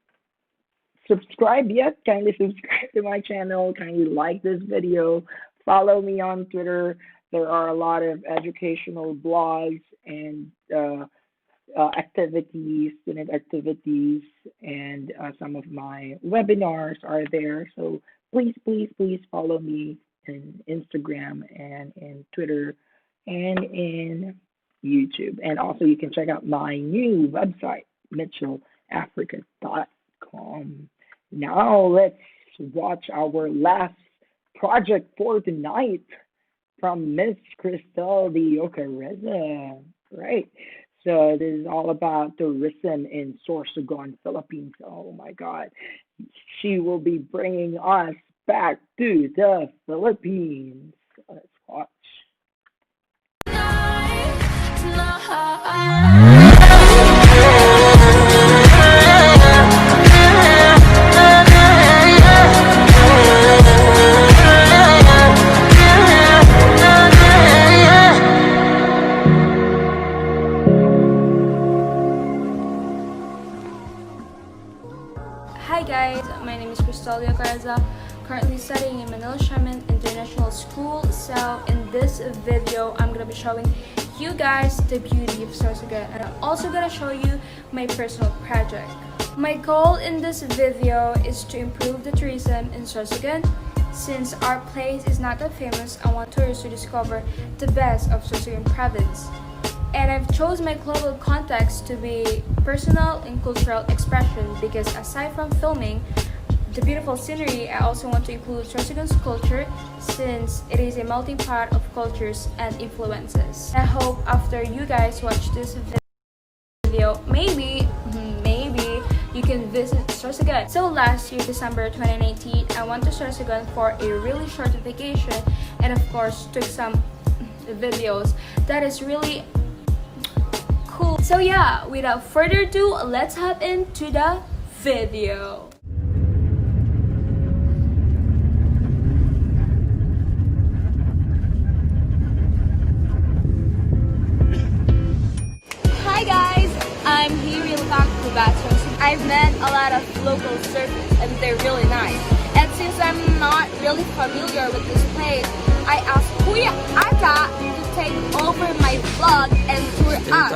subscribed yet, kindly subscribe to my channel. Kindly like this video. Follow me on Twitter. There are a lot of educational blogs and activities, student activities, and some of my webinars are there. So please follow me in Instagram and in Twitter and in YouTube. And also you can check out my new website, mitchellafrica.com. Now let's watch our last project for tonight from Miss Cristal de Ocareza. Right. So this is all about tourism in Sorsogon, Philippines. Oh my God. She will be bringing us back to the Philippines. Let's watch. Hi guys, my name is Cristal Garza, currently studying in Manila Xiamen International School. So in this video, I'm going to be showing you guys the beauty of Sorsogon, and I'm also going to show you my personal project. My goal in this video is to improve the tourism in Sorsogon. Since our place is not that famous, I want tourists to discover the best of Sorsogon province. And I've chose my global context to be personal and cultural expression because aside from filming the beautiful scenery, I also want to include Sorsogon's culture since it is a melting pot of cultures and influences. I hope after you guys watch this video, maybe you can visit Sorsogon. So last year, December 2019, I went to Sorsogon for a really short vacation and of course took some videos that is really cool. So yeah, without further ado, let's hop into the video. Hi guys, I'm here in Sorsogon. I've met a lot of local surfers and they're really nice. And since I'm not really familiar with this place, I asked Kuya Ata to take over my vlog and tour us,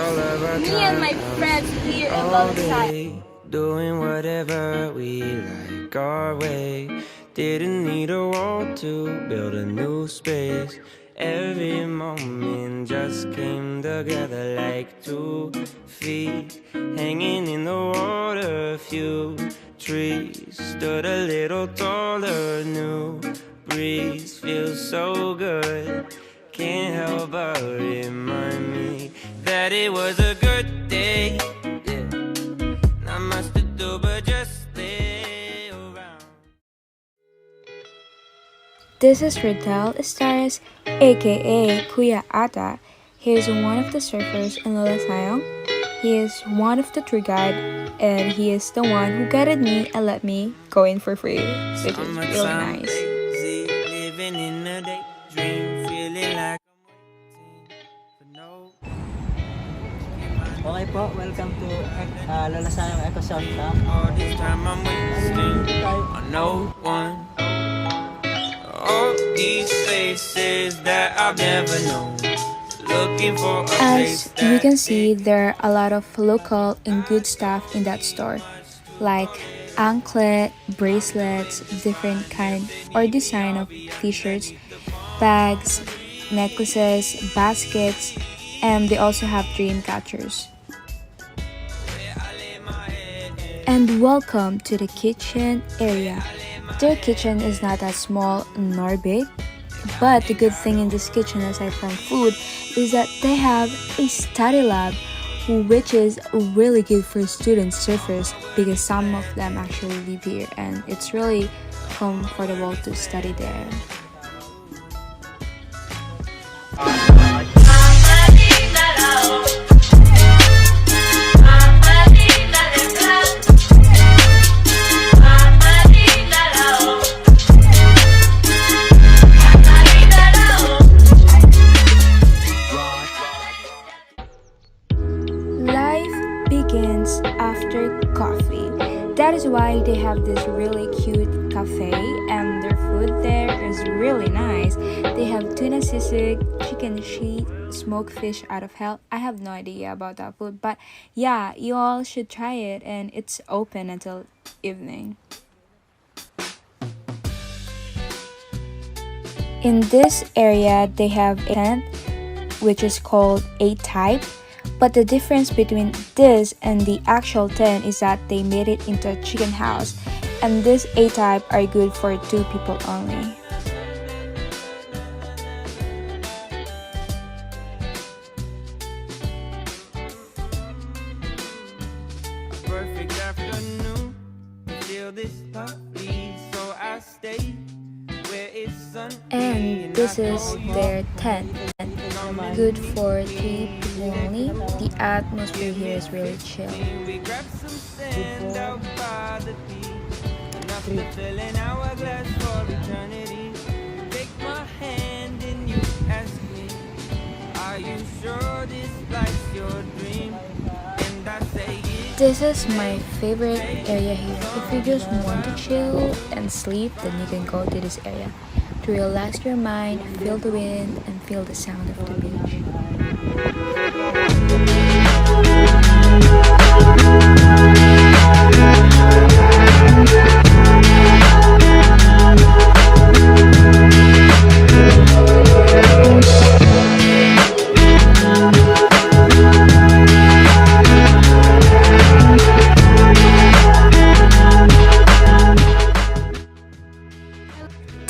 me and my friends here in Manila. Doing whatever we like our way. Didn't need a wall to build a new space. Every moment just came together like 2 feet hanging in the water. A few trees stood a little taller. New breeze feels so good. Can't help but remind me that it was a good day. Yeah, not much to do but just stay around. This is Riddell Estares, aka Kuya Ata. He is one of the surfers in Manila Xiamen. He is one of the tour guide, and he is the one who guided me and let me go in for free, which is really nice. Living in a daydream, feeling like Okay po, welcome to Manila Xiamen Eco Surf Camp. all this time I'm wasting on no one. All these faces that I've never known. Looking for a place As you can see, there are a lot of local and good stuff in that store, like anklet, bracelets, different kind or design of t-shirts, bags, necklaces, baskets, and they also have dream catchers. And welcome to the kitchen area. Their kitchen is not that small nor big, but the good thing in this kitchen aside from food is that they have a study lab, which is really good for student surfers because some of them actually live here and it's really comfortable to study there. Life begins after coffee. That is why they have this really cute cafe and their food there is really nice. They have tuna sisig, chicken sheet, smoked fish out of hell. I have no idea about that food, but yeah, you all should try it and it's open until evening. In this area, they have a tent which is called a type. But the difference between this and the actual tent is that they made it into a chicken house, and this A-type are good for 2 people only. Perfect afternoon, feel this lovely, so I stay where it's sun. And this is their tent. Good for 3 people only. The atmosphere here is really chill. We grab some stand out by the beach, enough to fill an hourglass for eternity. Take my hand and you ask me, are you sure this life's your dream? And I say it. This is my favorite area here. If you just want to chill and sleep, then you can go to this area. To relax your mind, feel the wind, and feel the sound of the beach.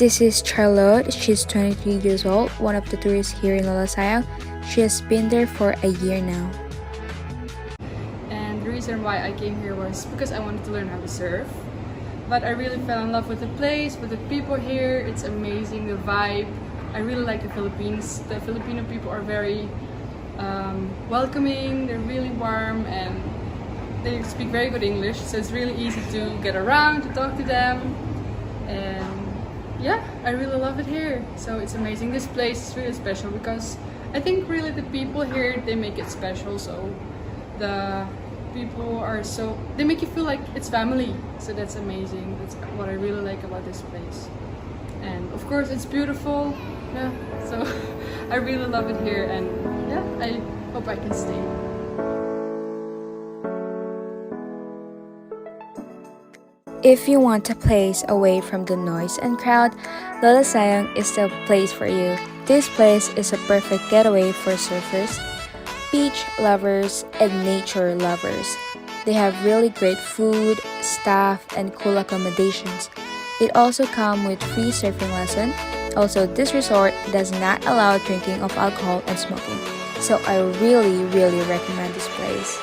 This is Charlotte. She's 23 years old, one of the tourists here in Lalasayang. She has been there for a year now. And the reason why I came here was because I wanted to learn how to surf. But I really fell in love with the place, with the people here. It's amazing, the vibe. I really like the Philippines. The Filipino people are very welcoming, they're really warm, and they speak very good English. So it's really easy to get around, to talk to them. And yeah, I really love it here. So it's amazing. This place is really special because I think really the people here, they make it special. So the people are they make you feel like it's family. So that's amazing. That's what I really like about this place. And of course it's beautiful. Yeah, so I really love it here, and yeah, I hope I can stay. If you want a place away from the noise and crowd, Lalasayang is the place for you. This place is a perfect getaway for surfers, beach lovers, and nature lovers. They have really great food, staff, and cool accommodations. It also comes with free surfing lesson. Also, this resort does not allow drinking of alcohol and smoking. So I really recommend this place.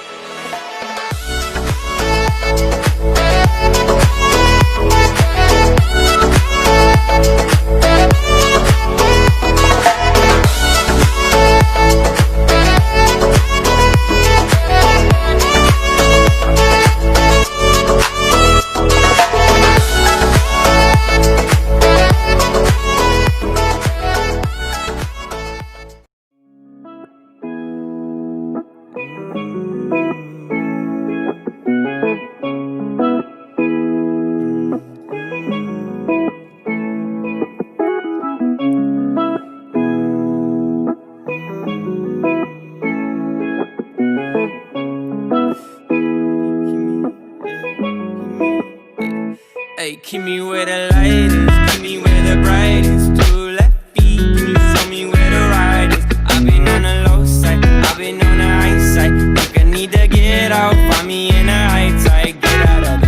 Hey, keep me where the light is, keep me where the bright is. 2 left feet, can you show me where the ride is? I've been on the low side, I've been on the high side. Think I need to get out, find me in the high tide. Get out of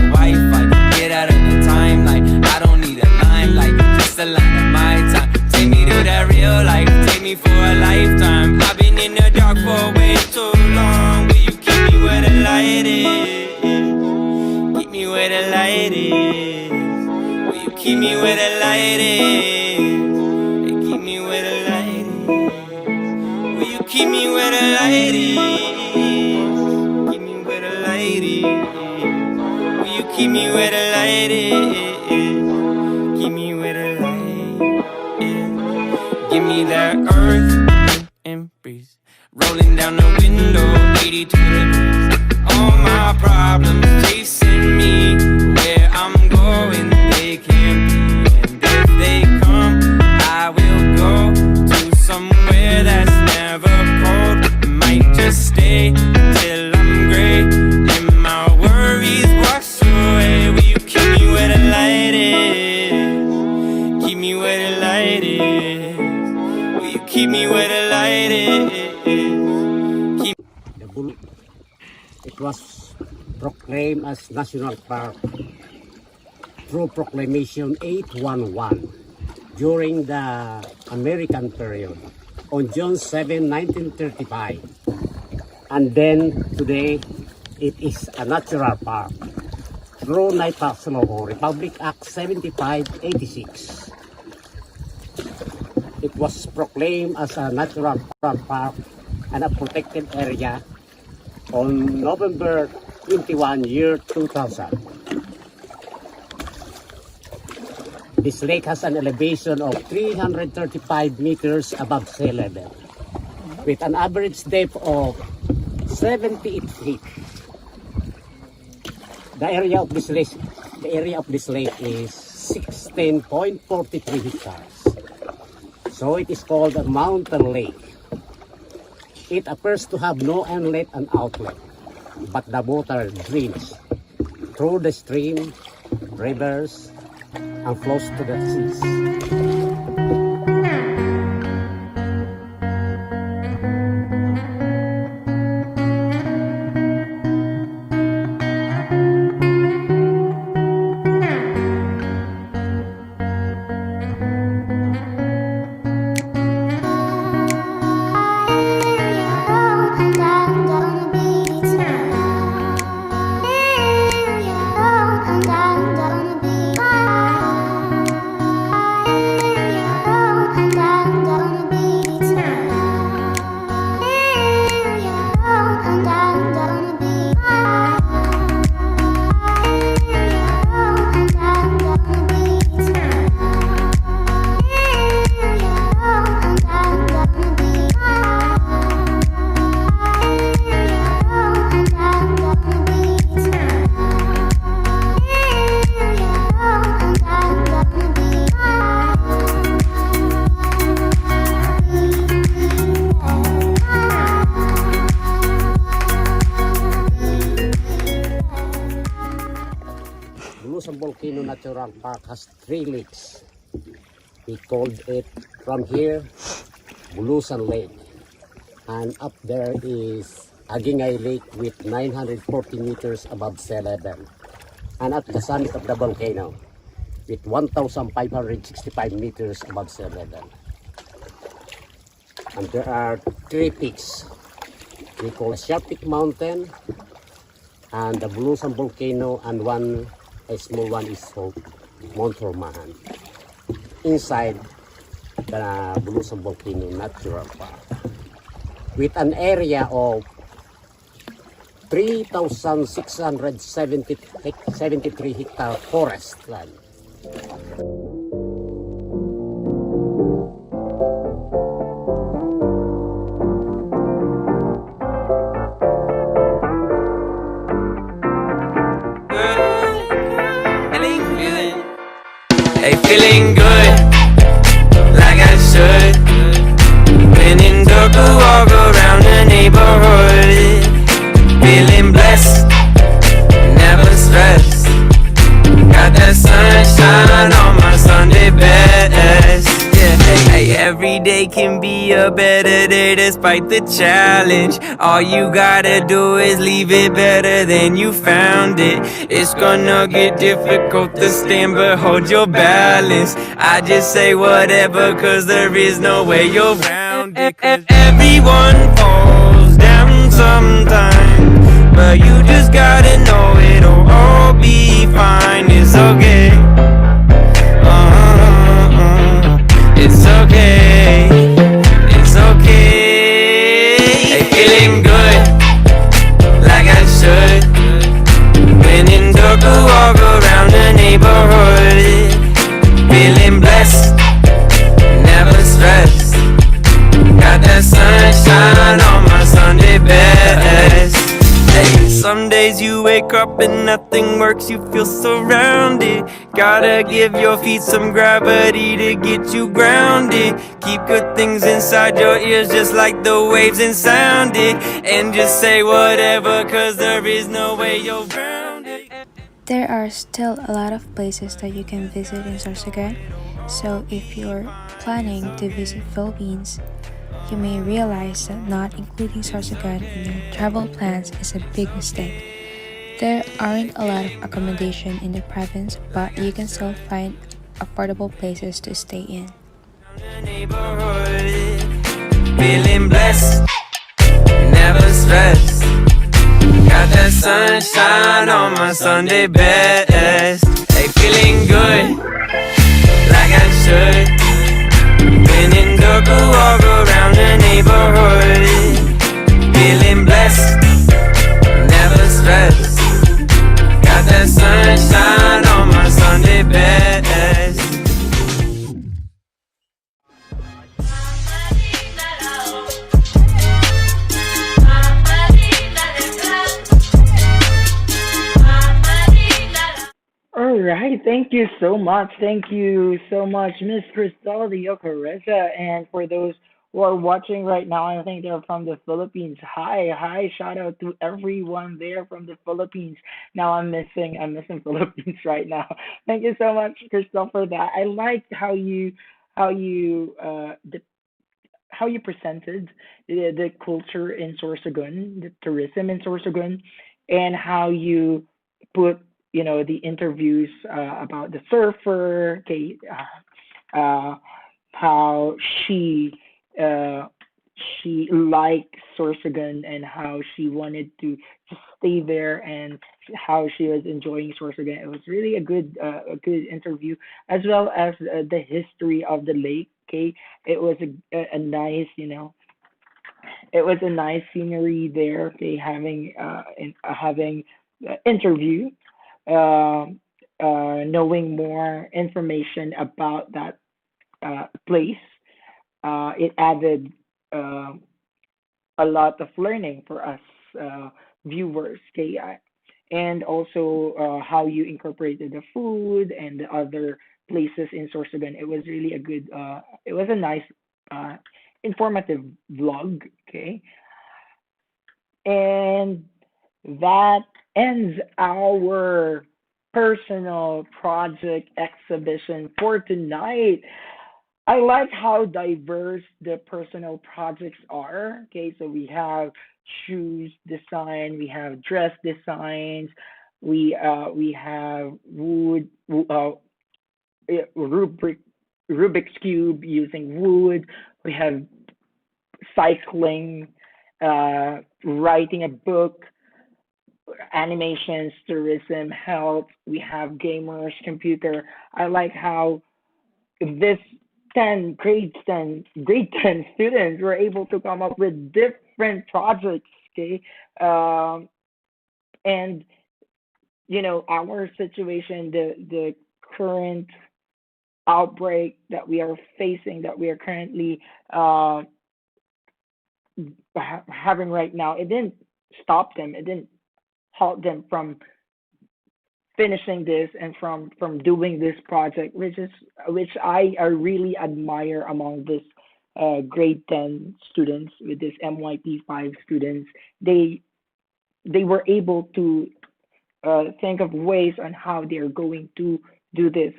me where the light is. Hey, keep me where the light is. Will you keep me where the light is? Keep me where the light is. Will you keep me where the light is? Keep me where the light is. Give me that earth and breeze. Rolling down the window, 82 degrees. All my problems chasing me. Where I'm going, they can't be. And if they come, I will go to somewhere that's never cold. Might just stay till I'm gray and my worries wash away. Will you keep me where the light is? Keep me where the light is. Will you keep me where the light is? It was proclaimed as National Park through Proclamation 811 during the American period on June 7, 1935. And then today it is a natural park through NITAS law, Republic Act 7586. It was proclaimed as a natural park and a protected area on November 21, year 2000. This lake has an elevation of 335 meters above sea level, with an average depth of 78 feet. The area of this lake is 16.43 hectares. So it is called a mountain lake. It appears to have no inlet and outlet, but the water drains through the stream, rivers, and flows to the seas. Volcano Natural Park has 3 lakes. We called it from here Bulusan Lake, and up there is Agingay Lake with 940 meters above sea level, and at the summit of the volcano with 1,565 meters above sea level. And there are 3 peaks. We call Sharp Peak Mountain and the Bulusan Volcano, and a small one is called Mount Romahan, inside the Bulusan Volcano Natural Park, with an area of 3,673 hectare forest land. Hey, feeling good, like I should. When in dark, walk around the neighborhood. Feeling blessed, never stressed. Got that sunshine on my Sunday best. Yeah, hey, every day can be a better day despite the challenge. All you gotta do is leave it better than you found it. It's gonna get difficult to stand, but hold your balance. I just say whatever, cause there is no way you're around it. Everyone falls down sometime, but you just gotta know it'll all be fine. It's okay. days you wake up and nothing works, you feel surrounded. Gotta give your feet some gravity to get you grounded. Keep good things inside your ears just like the waves and sound it. And just say whatever, cause there is no way you're grounded. There are still a lot of places that you can visit in Sorsogon, so if you're planning to visit Philippines, you may realize that not including Sorsogon in your travel plans is a big mistake. There aren't a lot of accommodation in the province, but you can still find affordable places to stay in. Feeling blessed, never stressed. Got that sunshine on my Sunday best. Hey, feeling good, like I should. When in Durga, walk around the neighborhood. Feeling blessed, never stressed. Got that sunshine on my Sunday best. All right, thank you so much. Thank you so much, Miss Cristal de Yocareza. And for those who are watching right now, I think they're from the Philippines. Hi, shout out to everyone there from the Philippines. Now I'm missing Philippines right now. Thank you so much, Cristal, for that. I liked how you how you presented the culture in Sorsogon, the tourism in Sorsogon, and how you put the interviews about the surfer, okay, how uh, she liked Sorsogon and how she wanted to stay there and how she was enjoying Sorsogon. It was really a good interview as well as the history of the lake. Okay, it was a nice it was a nice scenery there. Okay, having interview, uh, knowing more information about that place. It added uh, a lot of learning for us viewers. Okay, and also how you incorporated the food and the other places in Sorsogon. It was really it was a nice, uh, informative vlog. Okay, and that ends our personal project exhibition for tonight. I like how diverse the personal projects are. Okay, so we have shoes design, we have dress designs, we have rubric Rubik's cube using wood. We have cycling, writing a book, animations, tourism, health. We have gamers, computer. I like how this 10 grade 10 students were able to come up with different projects. Okay, and our situation, the current outbreak that we are facing, that we are currently uh, having right now, it didn't stop them. It didn't halt them from finishing this and from doing this project, which I really admire among this grade 10 students with this MYP 5 students. They were able to think of ways on how they're going to do this.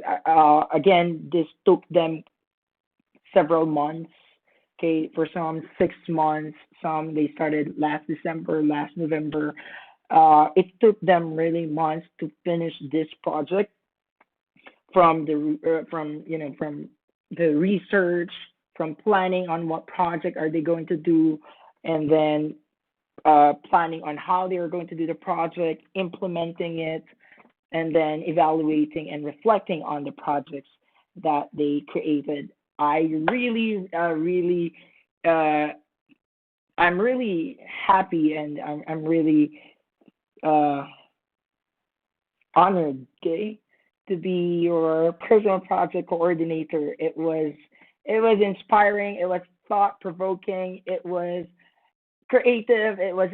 Again, this took them several months. Okay, for some 6 months, some they started last December, last November. It took them really months to finish this project from the research, from planning on what project are they going to do, and then planning on how they are going to do the project, implementing it, and then evaluating and reflecting on the projects that they created. I really, uh, I'm really happy and I'm really uh, honored, okay, to be your personal project coordinator. It was inspiring. It was thought provoking. It was creative. It was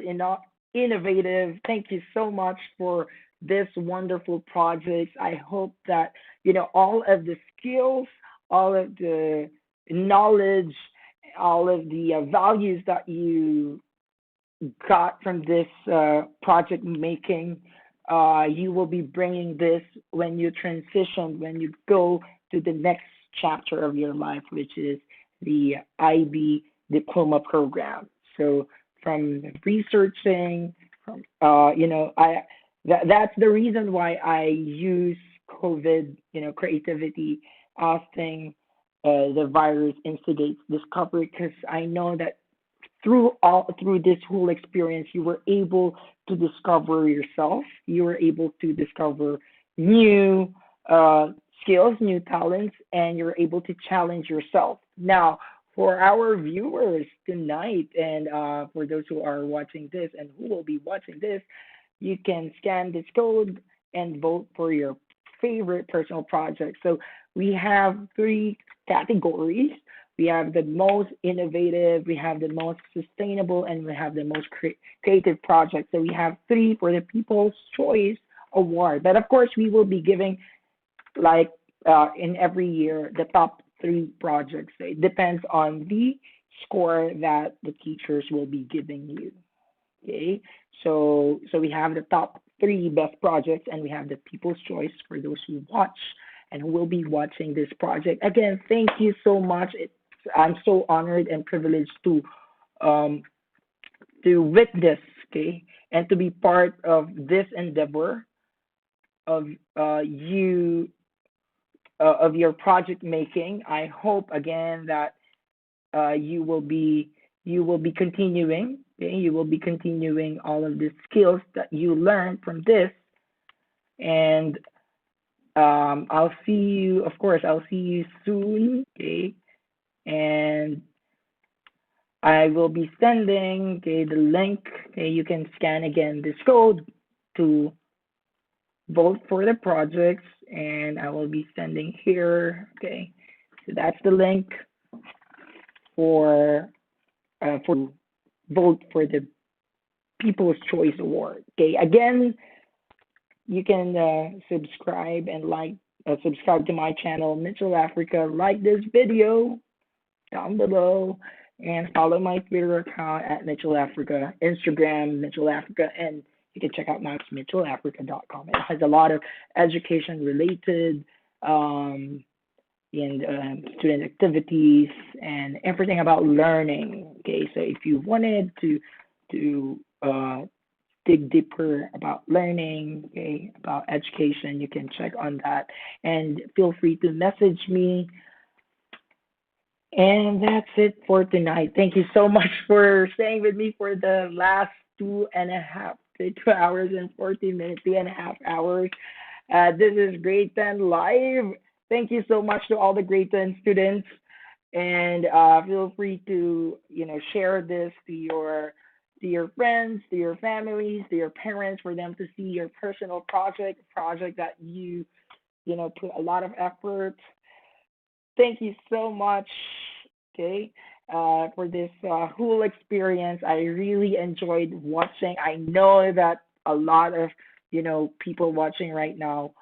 innovative. Thank you so much for this wonderful project. I hope that, all of the skills, all of the knowledge, all of the values that you got from this project making, you will be bringing this when you transition, when you go to the next chapter of your life, which is the IB diploma program. So from researching, from that's the reason why I use COVID, creativity, asking the virus instigates discovery, because I know that through this whole experience you were able to discover yourself, you were able to discover new skills, new talents, and you're able to challenge yourself. Now, for our viewers tonight, and for those who are watching this and who will be watching this, you can scan this code and vote for your favorite personal project. So we have three categories. We have the most innovative, we have the most sustainable, and we have the most creative project. So we have three for the People's Choice Award. But of course, we will be giving, like in every year, the top three projects. So it depends on the score that the teachers will be giving you. Okay, so we have the top three best projects, and we have the People's Choice for those who watch and who will be watching this project. Again, thank you so much. I'm so honored and privileged to witness, okay, and to be part of this endeavor of you of your project making. I hope again that you will be continuing, okay? You will be continuing all of the skills that you learned from this, and I'll see you. Of course, I'll see you soon, okay? And I will be sending, okay, the link. Okay, you can scan again this code to vote for the projects, and I will be sending here. Okay, so that's the link for vote for the People's Choice Award. Okay, again, you can subscribe and subscribe to my channel, Mitchell Africa. Like this video down below, and follow my Twitter account at Mitchell Africa, Instagram Mitchell Africa, and you can check out mitchellafrica.com. It has a lot of education related student activities and everything about learning. Okay, so if you wanted to dig deeper about learning, okay, about education, you can check on that, and feel free to message me. And that's it for tonight. Thank you so much for staying with me for the last 2 hours and 14 minutes, 2.5 hours. This is Grade 10 Live. Thank you so much to all the Grade 10 students. And feel free to, share this to your friends, to your families, to your parents, for them to see your personal project that you put a lot of effort. Thank you so much, okay, for this whole experience. I really enjoyed watching. I know that a lot of, people watching right now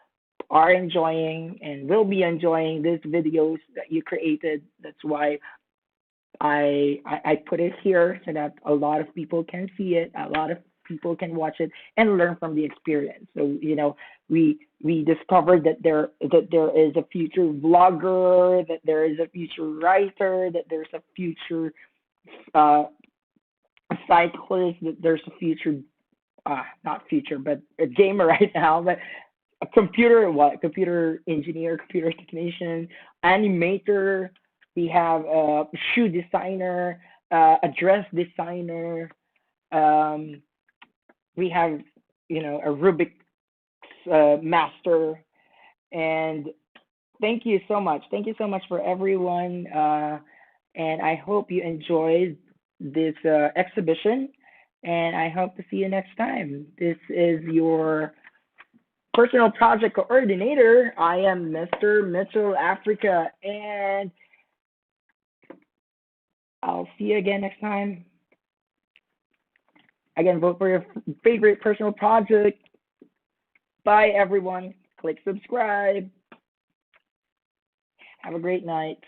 are enjoying and will be enjoying these videos that you created. That's why I put it here, so that a lot of people can see it, a lot of people can watch it and learn from the experience. So we discovered that there is a future vlogger, that there is a future writer, that there's a future cyclist, that there's a future not future, but a gamer right now, but a computer engineer, computer technician, animator. We have a shoe designer, a dress designer. We have, a Rubik's master. And thank you so much. Thank you so much for everyone. And I hope you enjoyed this exhibition. And I hope to see you next time. This is your personal project coordinator. I am Mr. Mitchell Africa. And I'll see you again next time. Again, vote for your favorite personal project. Bye, everyone. Click subscribe. Have a great night.